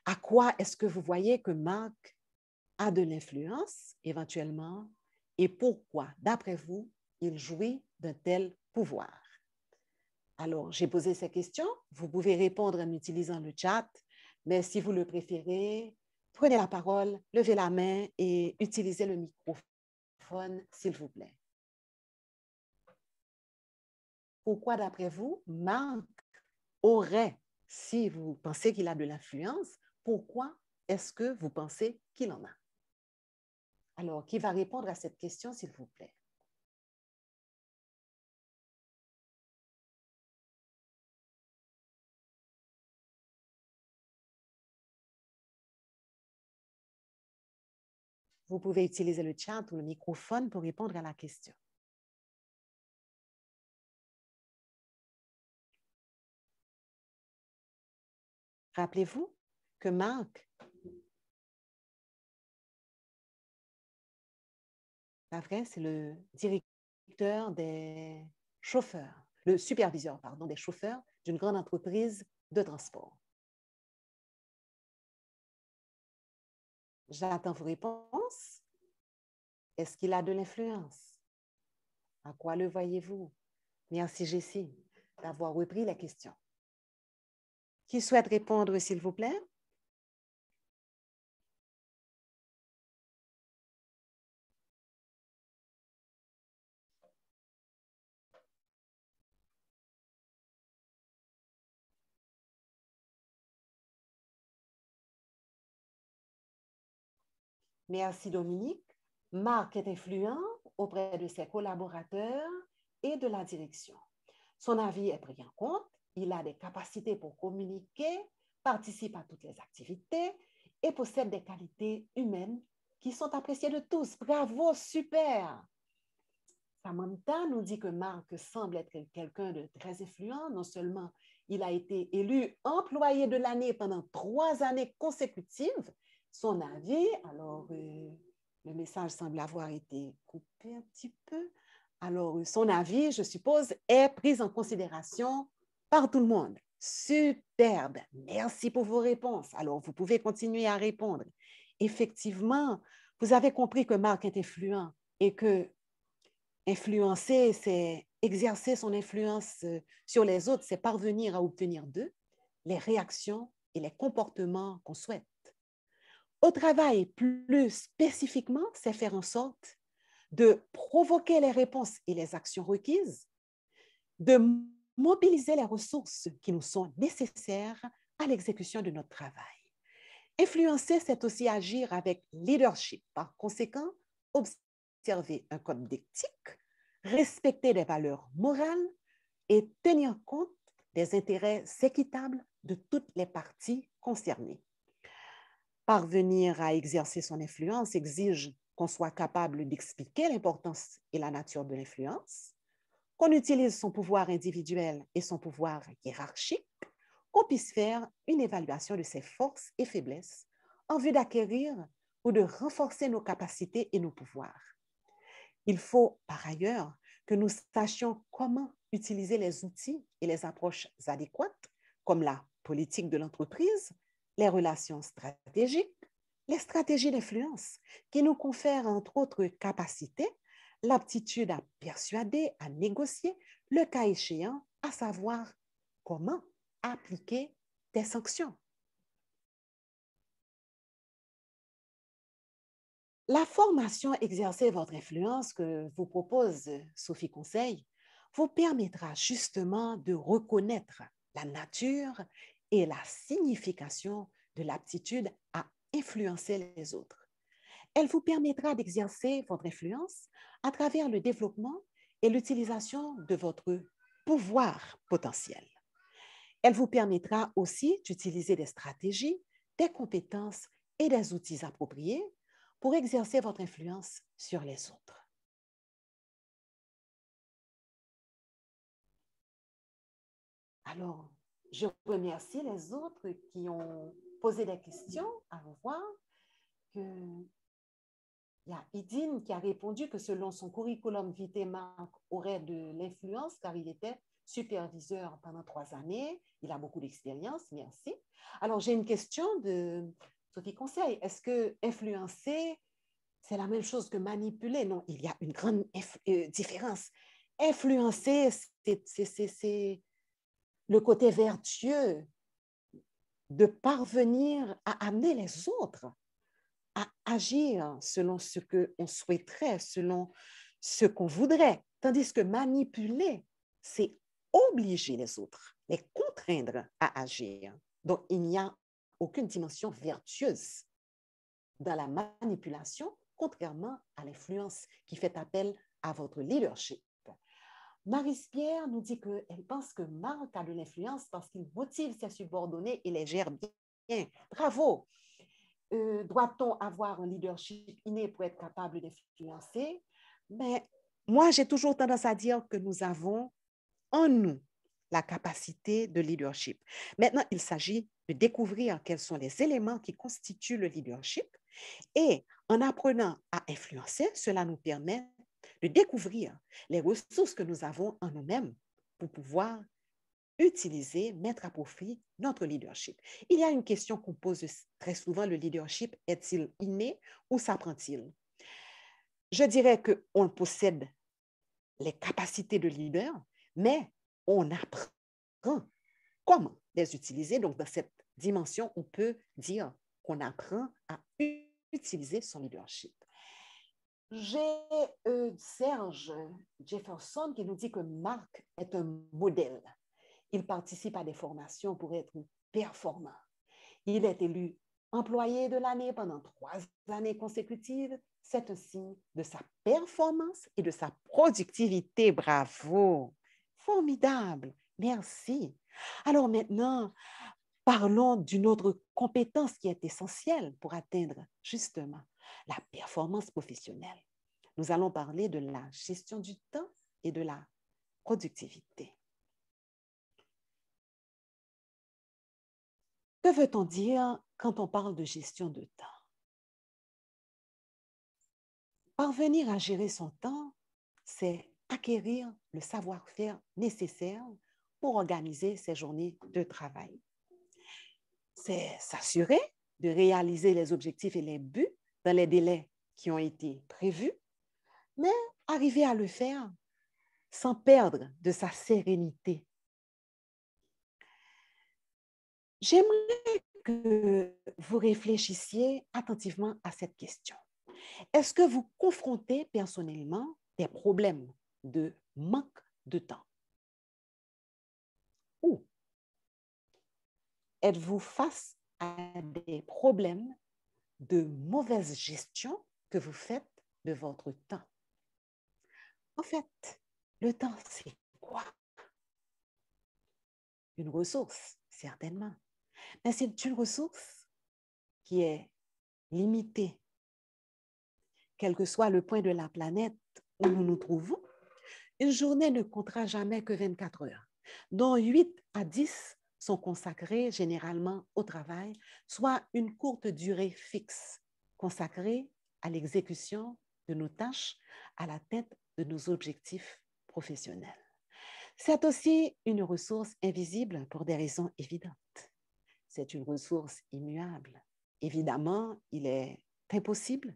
à quoi est-ce que vous voyez que Marc a de l'influence éventuellement et pourquoi, d'après vous, il jouit d'un tel pouvoir? Alors, j'ai posé ces questions. Vous pouvez répondre en utilisant le chat, mais si vous le préférez, prenez la parole, levez la main et utilisez le microphone, s'il vous plaît. Pourquoi, d'après vous, Marc aurait, si vous pensez qu'il a de l'influence, pourquoi est-ce que vous pensez qu'il en a? Alors, qui va répondre à cette question, s'il vous plaît? Vous pouvez utiliser le chat ou le microphone pour répondre à la question. Rappelez-vous que Marc, c'est le directeur des chauffeurs, le superviseur, pardon, des chauffeurs d'une grande entreprise de transport. J'attends vos réponses. Est-ce qu'il a de l'influence? À quoi le voyez-vous? Merci, Jessie, d'avoir repris la question. Qui souhaite répondre, s'il vous plaît? Merci, Dominique. Marc est influent auprès de ses collaborateurs et de la direction. Son avis est pris en compte. Il a des capacités pour communiquer, participe à toutes les activités et possède des qualités humaines qui sont appréciées de tous. Bravo, super! Samantha nous dit que Marc semble être quelqu'un de très influent. Non seulement il a été élu employé de l'année pendant 3 années consécutives, son avis, alors le message semble avoir été coupé un petit peu. Alors, son avis, je suppose, est pris en considération par tout le monde. Superbe. Merci pour vos réponses. Alors, vous pouvez continuer à répondre. Effectivement, vous avez compris que Marc est influent et que influencer, c'est exercer son influence sur les autres, c'est parvenir à obtenir d'eux les réactions et les comportements qu'on souhaite. Au travail, plus spécifiquement, c'est faire en sorte de provoquer les réponses et les actions requises, de mobiliser les ressources qui nous sont nécessaires à l'exécution de notre travail. Influencer, c'est aussi agir avec leadership. Par conséquent, observer un code d'éthique, respecter des valeurs morales et tenir compte des intérêts équitables de toutes les parties concernées. Parvenir à exercer son influence exige qu'on soit capable d'expliquer l'importance et la nature de l'influence, qu'on utilise son pouvoir individuel et son pouvoir hiérarchique, qu'on puisse faire une évaluation de ses forces et faiblesses en vue d'acquérir ou de renforcer nos capacités et nos pouvoirs. Il faut, par ailleurs, que nous sachions comment utiliser les outils et les approches adéquates, comme la politique de l'entreprise, les relations stratégiques, les stratégies d'influence, qui nous confèrent, entre autres capacités, l'aptitude à persuader, à négocier, le cas échéant, à savoir comment appliquer des sanctions. La formation Exercer votre influence que vous propose Sophie Conseil vous permettra justement de reconnaître la nature et la signification de l'aptitude à influencer les autres. Elle vous permettra d'exercer votre influence à travers le développement et l'utilisation de votre pouvoir potentiel. Elle vous permettra aussi d'utiliser des stratégies, des compétences et des outils appropriés pour exercer votre influence sur les autres. Alors, je remercie les autres qui ont posé des questions à vous voir. Il y a Idine qui a répondu que selon son curriculum vitae, Marc aurait de l'influence car il était superviseur pendant 3 années. Il a beaucoup d'expérience, merci. Alors, j'ai une question de Sophie Conseil. Est-ce que influencer, c'est la même chose que manipuler? Non, il y a une grande différence. Influencer, c'est le côté vertueux de parvenir à amener les autres à agir selon ce qu'on souhaiterait, selon ce qu'on voudrait. Tandis que manipuler, c'est obliger les autres, les contraindre à agir. Donc, il n'y a aucune dimension vertueuse dans la manipulation, contrairement à l'influence qui fait appel à votre leadership. Marie-Pierre nous dit qu'elle pense que Marc a de l'influence parce qu'il motive ses subordonnés et les gère bien. Bravo! Doit-on avoir un leadership inné pour être capable d'influencer? Mais moi, j'ai toujours tendance à dire que nous avons en nous la capacité de leadership. Maintenant, il s'agit de découvrir quels sont les éléments qui constituent le leadership et en apprenant à influencer, cela nous permet de découvrir les ressources que nous avons en nous-mêmes pour pouvoir utiliser, mettre à profit notre leadership. Il y a une question qu'on pose très souvent, le leadership est-il inné ou s'apprend-il? Je dirais qu'on possède les capacités de leader, mais on apprend comment les utiliser. Donc, dans cette dimension, on peut dire qu'on apprend à utiliser son leadership. J'ai Serge Jefferson qui nous dit que Marc est un modèle. Il participe à des formations pour être performant. Il est élu employé de l'année pendant 3 années consécutives. C'est un signe de sa performance et de sa productivité. Bravo! Formidable! Merci. Alors maintenant, parlons d'une autre compétence qui est essentielle pour atteindre justement la performance professionnelle. Nous allons parler de la gestion du temps et de la productivité. Que veut-on dire quand on parle de gestion de temps? Parvenir à gérer son temps, c'est acquérir le savoir-faire nécessaire pour organiser ses journées de travail. C'est s'assurer de réaliser les objectifs et les buts dans les délais qui ont été prévus, mais arriver à le faire sans perdre de sa sérénité. J'aimerais que vous réfléchissiez attentivement à cette question. Est-ce que vous confrontez personnellement des problèmes de manque de temps? Ou êtes-vous face à des problèmes de mauvaise gestion que vous faites de votre temps? En fait, le temps, c'est quoi? Une ressource, certainement. Mais c'est une ressource qui est limitée. Quel que soit le point de la planète où nous nous trouvons, une journée ne comptera jamais que 24 heures, dont 8 à 10 sont consacrées généralement au travail, soit une courte durée fixe consacrée à l'exécution de nos tâches, à la tête de nos objectifs professionnels. C'est aussi une ressource invisible pour des raisons évidentes. C'est une ressource immuable. Évidemment, il est impossible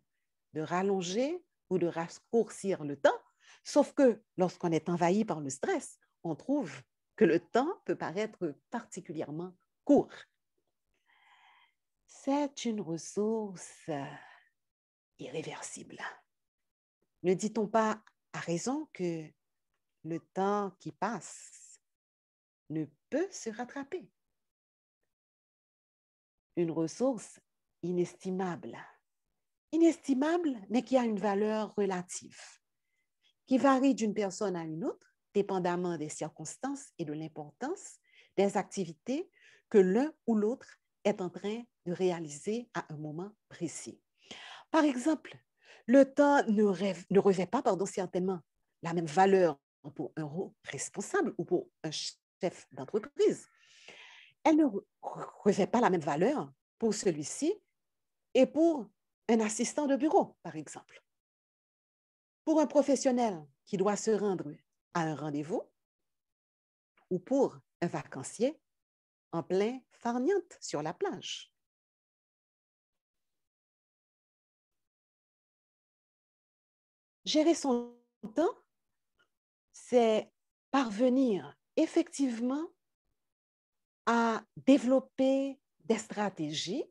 de rallonger ou de raccourcir le temps, sauf que lorsqu'on est envahi par le stress, on trouve que le temps peut paraître particulièrement court. C'est une ressource irréversible. Ne dit-on pas à raison que le temps qui passe ne peut se rattraper? Une ressource inestimable. Inestimable, mais qui a une valeur relative, qui varie d'une personne à une autre, dépendamment des circonstances et de l'importance des activités que l'un ou l'autre est en train de réaliser à un moment précis. Par exemple, le temps ne revêt pas, certainement la même valeur pour un responsable ou pour un chef d'entreprise. Elle ne revêt pas la même valeur pour celui-ci et pour un assistant de bureau, par exemple. Pour un professionnel qui doit se rendre à un rendez-vous ou pour un vacancier en plein farniente sur la plage. Gérer son temps, c'est parvenir effectivement à développer des stratégies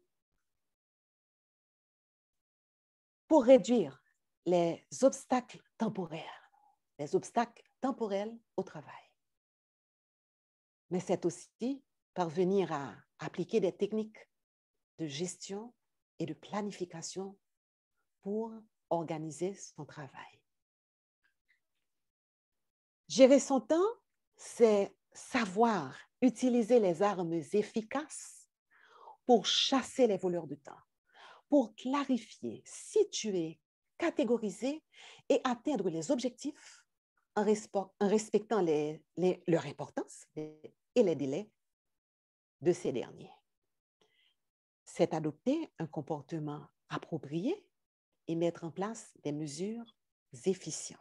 pour réduire les obstacles temporaires au travail. Mais c'est aussi parvenir à appliquer des techniques de gestion et de planification pour organiser son travail. Gérer son temps, c'est savoir utiliser les armes efficaces pour chasser les voleurs de temps, pour clarifier, situer, catégoriser et atteindre les objectifs en respectant leur importance et les délais de ces derniers. C'est adopter un comportement approprié et mettre en place des mesures efficientes.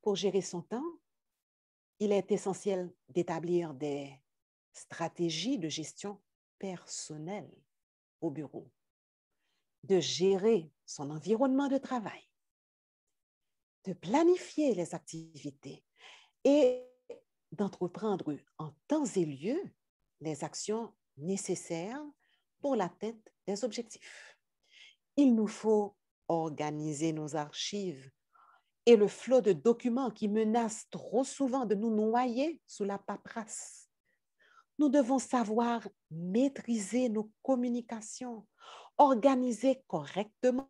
Pour gérer son temps, il est essentiel d'établir des stratégies de gestion personnelle au bureau, de gérer son environnement de travail, de planifier les activités et d'entreprendre en temps et lieu les actions nécessaires pour l'atteinte des objectifs. Il nous faut organiser nos archives et le flot de documents qui menacent trop souvent de nous noyer sous la paperasse. Nous devons savoir maîtriser nos communications, organiser correctement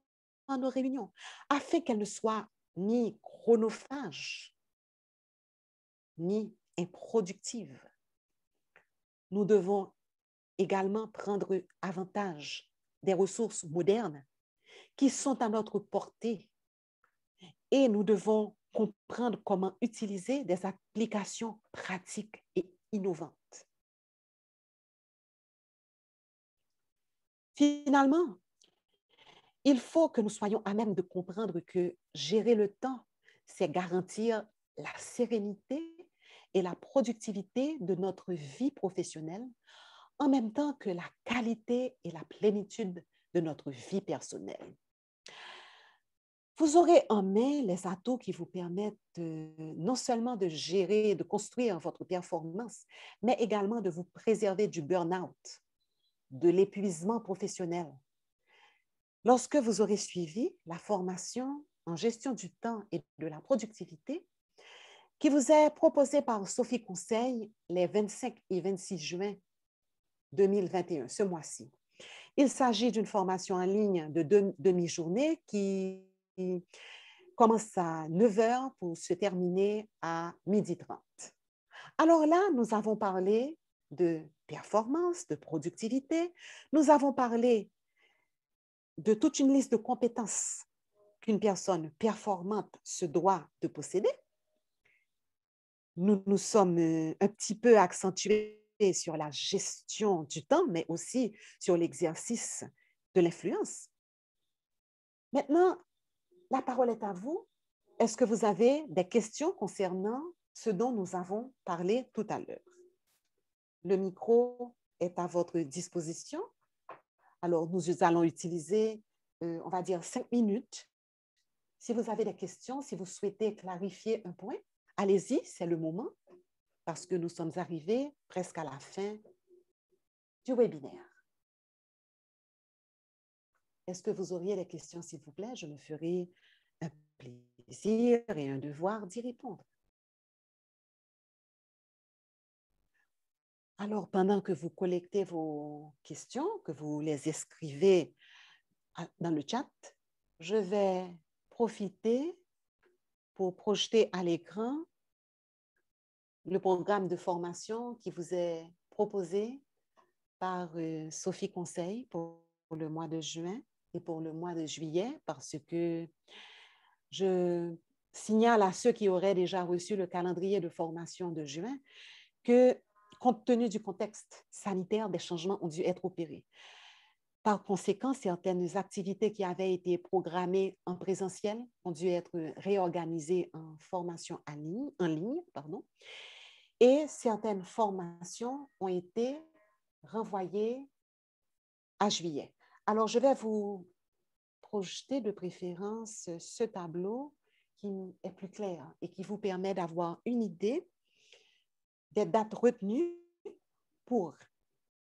nos réunions, afin qu'elles ne soient ni chronophages, ni improductives. Nous devons également prendre avantage des ressources modernes qui sont à notre portée et nous devons comprendre comment utiliser des applications pratiques et innovantes. Finalement, il faut que nous soyons à même de comprendre que gérer le temps, c'est garantir la sérénité et la productivité de notre vie professionnelle, en même temps que la qualité et la plénitude de notre vie personnelle. Vous aurez en main les atouts qui vous permettent non seulement de gérer et de construire votre performance, mais également de vous préserver du burn-out, de l'épuisement professionnel. Lorsque vous aurez suivi la formation en gestion du temps et de la productivité qui vous est proposée par Sophie Conseil les 25 et 26 juin 2021, ce mois-ci. Il s'agit d'une formation en ligne de demi-journée qui commence à 9 h pour se terminer à 12h30. Alors là, nous avons parlé de performance, de productivité. Nous avons parlé de toute une liste de compétences qu'une personne performante se doit de posséder. Nous nous sommes un petit peu accentués sur la gestion du temps, mais aussi sur l'exercice de l'influence. Maintenant, la parole est à vous. Est-ce que vous avez des questions concernant ce dont nous avons parlé tout à l'heure? Le micro est à votre disposition. Alors, nous allons utiliser, on va dire, 5 minutes. Si vous avez des questions, si vous souhaitez clarifier un point, allez-y, c'est le moment, parce que nous sommes arrivés presque à la fin du webinaire. Est-ce que vous auriez des questions, s'il vous plaît? Je me ferai un plaisir et un devoir d'y répondre. Alors, pendant que vous collectez vos questions, que vous les inscrivez dans le chat, je vais profiter pour projeter à l'écran le programme de formation qui vous est proposé par Sophie Conseil pour le mois de juin et pour le mois de juillet, parce que je signale à ceux qui auraient déjà reçu le calendrier de formation de juin que, compte tenu du contexte sanitaire, des changements ont dû être opérés. Par conséquent, certaines activités qui avaient été programmées en présentiel ont dû être réorganisées en formation en ligne, et certaines formations ont été renvoyées à juillet. Alors, je vais vous projeter de préférence ce tableau qui est plus clair et qui vous permet d'avoir une idée des dates retenues pour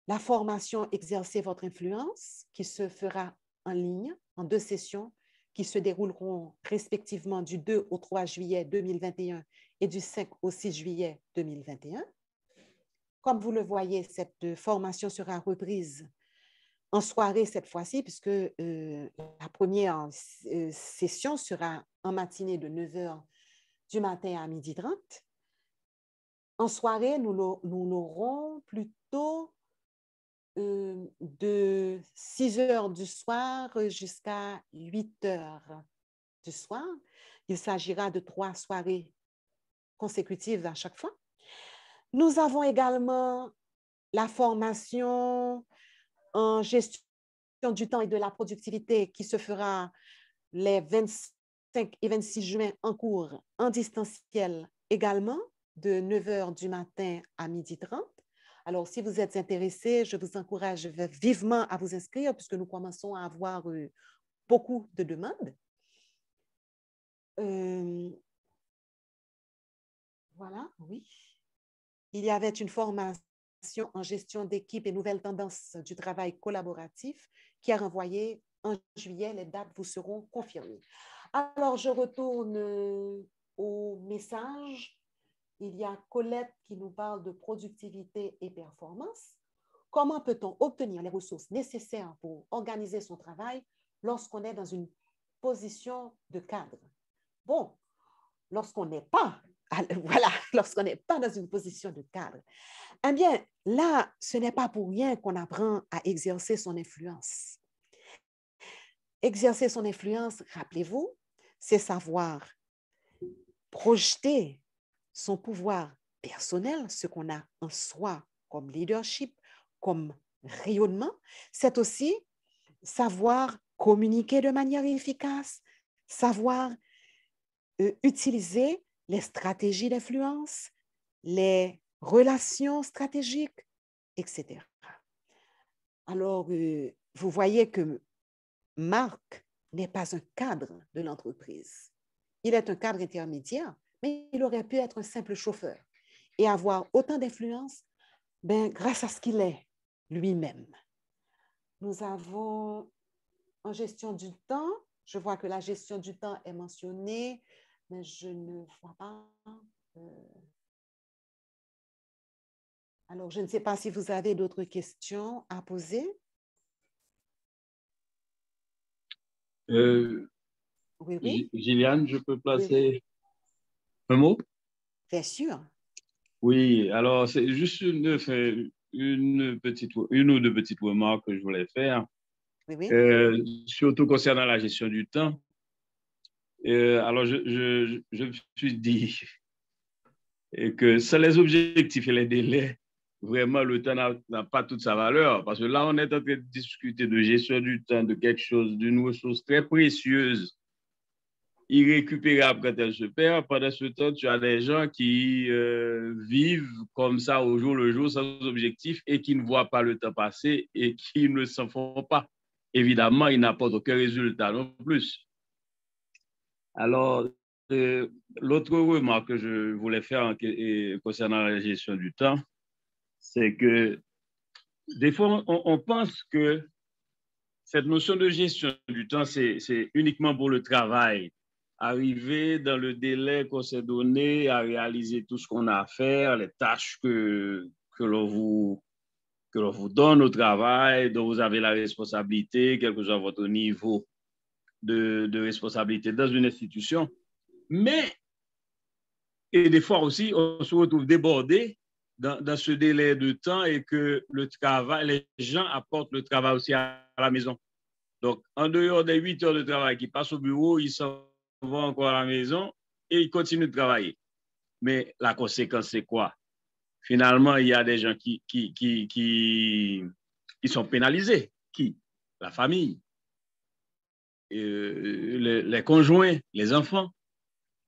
la formation Exercer votre influence qui se fera en ligne en 2 sessions qui se dérouleront respectivement du 2 au 3 juillet 2021 et du 5 au 6 juillet 2021. Comme vous le voyez, cette formation sera reprise en soirée cette fois-ci, puisque la première session sera en matinée de 9 h du matin à 12h30. En soirée, nous l'aurons plutôt de 6 h du soir jusqu'à 8 h du soir. Il s'agira de 3 soirées consécutives à chaque fois. Nous avons également la formation en gestion du temps et de la productivité qui se fera les 25 et 26 juin en cours en distanciel également de 9 h du matin à 12h30. Alors, si vous êtes intéressés, je vous encourage vivement à vous inscrire puisque nous commençons à avoir beaucoup de demandes. Voilà, oui. Il y avait une formation en gestion d'équipe et nouvelles tendances du travail collaboratif qui a renvoyé en juillet. Les dates vous seront confirmées. Alors, je retourne au message. Il y a Colette qui nous parle de productivité et performance. Comment peut-on obtenir les ressources nécessaires pour organiser son travail lorsqu'on est dans une position de cadre? Bon, lorsqu'on n'est pas dans une position de cadre. Eh bien, là, ce n'est pas pour rien qu'on apprend à exercer son influence. Exercer son influence, rappelez-vous, c'est savoir projeter son pouvoir personnel, ce qu'on a en soi comme leadership, comme rayonnement. C'est aussi savoir communiquer de manière efficace, savoir utiliser les stratégies d'influence, les relations stratégiques, etc. Alors, vous voyez que Marc n'est pas un cadre de l'entreprise. Il est un cadre intermédiaire, mais il aurait pu être un simple chauffeur et avoir autant d'influence grâce à ce qu'il est lui-même. Nous avons en gestion du temps. Je vois que la gestion du temps est mentionnée, mais je ne vois pas. Alors, je ne sais pas si vous avez d'autres questions à poser. Oui, oui. Gilliane, je peux placer Oui. un mot? Bien sûr. Oui, alors c'est juste une ou deux petites remarques que je voulais faire, Oui, oui. surtout concernant la gestion du temps. Alors, je me suis dit que sans les objectifs et les délais, vraiment, le temps n'a pas toute sa valeur. Parce que là, on est en train de discuter de gestion du temps, de quelque chose, d'une ressource très précieuse, irrécupérable quand elle se perd. Pendant ce temps, tu as des gens qui vivent comme ça au jour le jour, sans objectif, et qui ne voient pas le temps passer et qui ne s'en font pas. Évidemment, ils n'apportent aucun résultat non plus. Alors, l'autre remarque que je voulais faire concernant la gestion du temps, c'est que des fois, on pense que cette notion de gestion du temps, c'est uniquement pour le travail. Arriver dans le délai qu'on s'est donné à réaliser tout ce qu'on a à faire, les tâches que l'on vous donne au travail, dont vous avez la responsabilité, quel que soit votre niveau de responsabilité dans une institution. Mais, et des fois aussi, on se retrouve débordé dans ce délai de temps et que le travail, les gens apportent le travail aussi à la maison. Donc, en dehors des 8 heures de travail qui passent au bureau, ils s'en vont encore à la maison et ils continuent de travailler. Mais la conséquence, c'est quoi? Finalement, il y a des gens qui sont pénalisés. Qui? La famille, les conjoints, les enfants.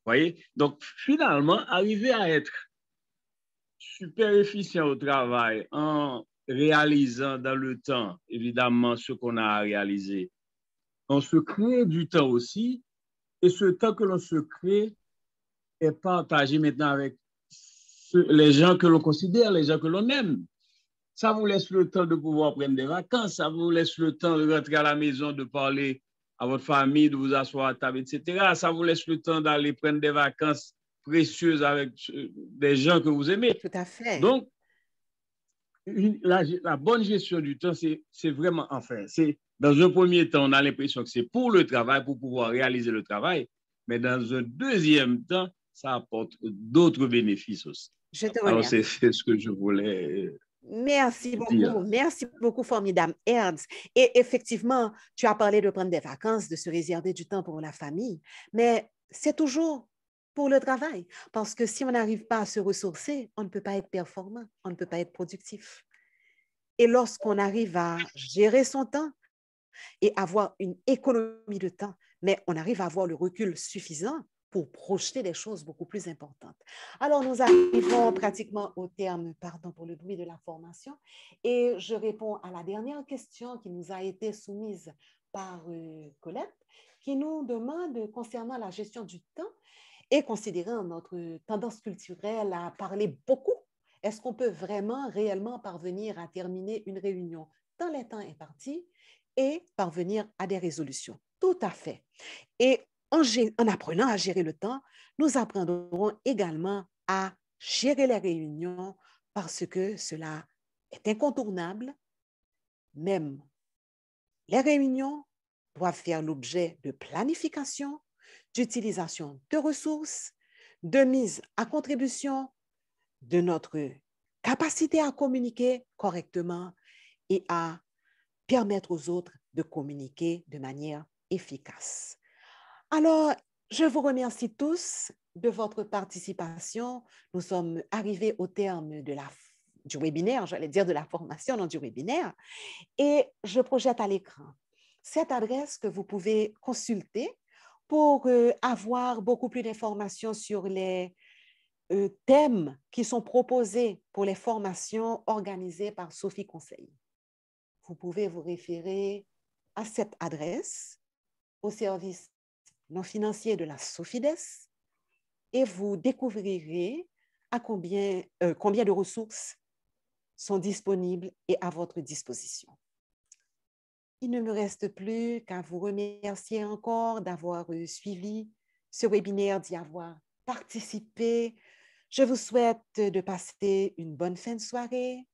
Voyez? Donc, finalement, arriver à être super efficient au travail en réalisant dans le temps, évidemment, ce qu'on a à réaliser. On se crée du temps aussi, et ce temps que l'on se crée est partagé maintenant avec les gens que l'on considère, les gens que l'on aime. Ça vous laisse le temps de pouvoir prendre des vacances, ça vous laisse le temps de rentrer à la maison, de parler à votre famille, de vous asseoir à table, etc. Ça vous laisse le temps d'aller prendre des vacances précieuses avec des gens que vous aimez. Tout à fait. Donc, la bonne gestion du temps, c'est vraiment, enfin, c'est dans un premier temps, on a l'impression que c'est pour le travail, pour pouvoir réaliser le travail, mais dans un deuxième temps, ça apporte d'autres bénéfices aussi. Je te Alors, remercie. c'est ce que je voulais Merci dire. beaucoup, formidable Ernst. Et effectivement, tu as parlé de prendre des vacances, de se réserver du temps pour la famille, mais c'est toujours pour le travail, parce que si on n'arrive pas à se ressourcer, on ne peut pas être performant, on ne peut pas être productif. Et lorsqu'on arrive à gérer son temps et avoir une économie de temps, mais on arrive à avoir le recul suffisant pour projeter des choses beaucoup plus importantes. Alors, nous arrivons pratiquement au terme, pardon pour le bruit de la formation, et je réponds à la dernière question qui nous a été soumise par Colette, qui nous demande concernant la gestion du temps et considérant notre tendance culturelle à parler beaucoup, est-ce qu'on peut vraiment, réellement parvenir à terminer une réunion dans les temps impartis et parvenir à des résolutions? Tout à fait. Et en apprenant à gérer le temps, nous apprendrons également à gérer les réunions parce que cela est incontournable. Même les réunions doivent faire l'objet de planification, d'utilisation de ressources, de mise à contribution de notre capacité à communiquer correctement et à permettre aux autres de communiquer de manière efficace. Alors, je vous remercie tous de votre participation. Nous sommes arrivés au terme du webinaire, j'allais dire de la formation, non du webinaire, et je projette à l'écran cette adresse que vous pouvez consulter pour avoir beaucoup plus d'informations sur les thèmes qui sont proposés pour les formations organisées par Sophie Conseil. Vous pouvez vous référer à cette adresse au service non financier de la Sofides et vous découvrirez combien de ressources sont disponibles et à votre disposition. il ne me reste plus qu'à vous remercier encore d'avoir suivi ce webinaire, d'y avoir participé. Je vous souhaite de passer une bonne fin de soirée.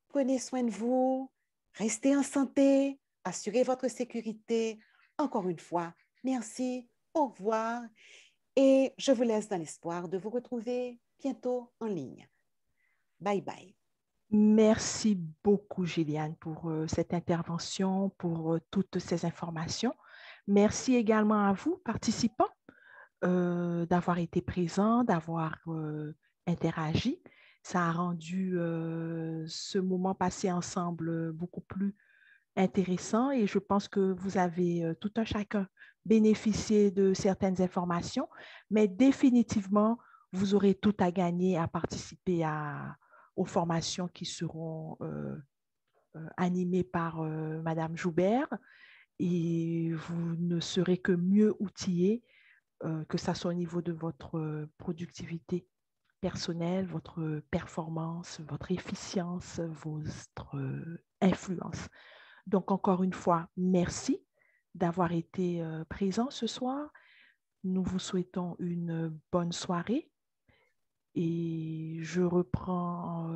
Prenez soin de vous, restez en santé, assurez votre sécurité. Encore une fois, merci, au revoir et je vous laisse dans l'espoir de vous retrouver bientôt en ligne. Bye bye. Merci beaucoup, Gilliane, pour cette intervention, pour toutes ces informations. Merci également à vous, participants, d'avoir été présents, d'avoir interagi. Ça a rendu ce moment passé ensemble beaucoup plus intéressant et je pense que vous avez tout un chacun bénéficié de certaines informations, mais définitivement, vous aurez tout à gagner à participer aux formations qui seront animées par Madame Joubert et vous ne serez que mieux outillés, que ça soit au niveau de votre productivité personnelle, votre performance, votre efficience, votre influence. Donc, encore une fois, merci d'avoir été présent ce soir. Nous vous souhaitons une bonne soirée et je reprends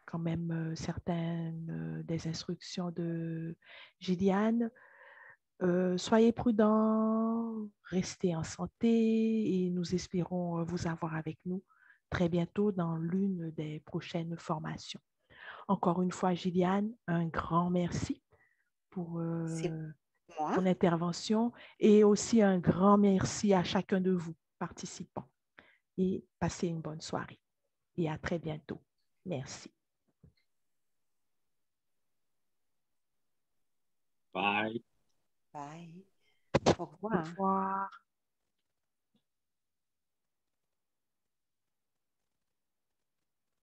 quand même certaines des instructions de Gilliane. Soyez prudents, restez en santé et nous espérons vous avoir avec nous très bientôt dans l'une des prochaines formations. Encore une fois, Gilliane, un grand merci pour ton intervention et aussi un grand merci à chacun de vous, participants. Et passez une bonne soirée et à très bientôt. Merci. Bye. Bye. Au revoir. Au revoir.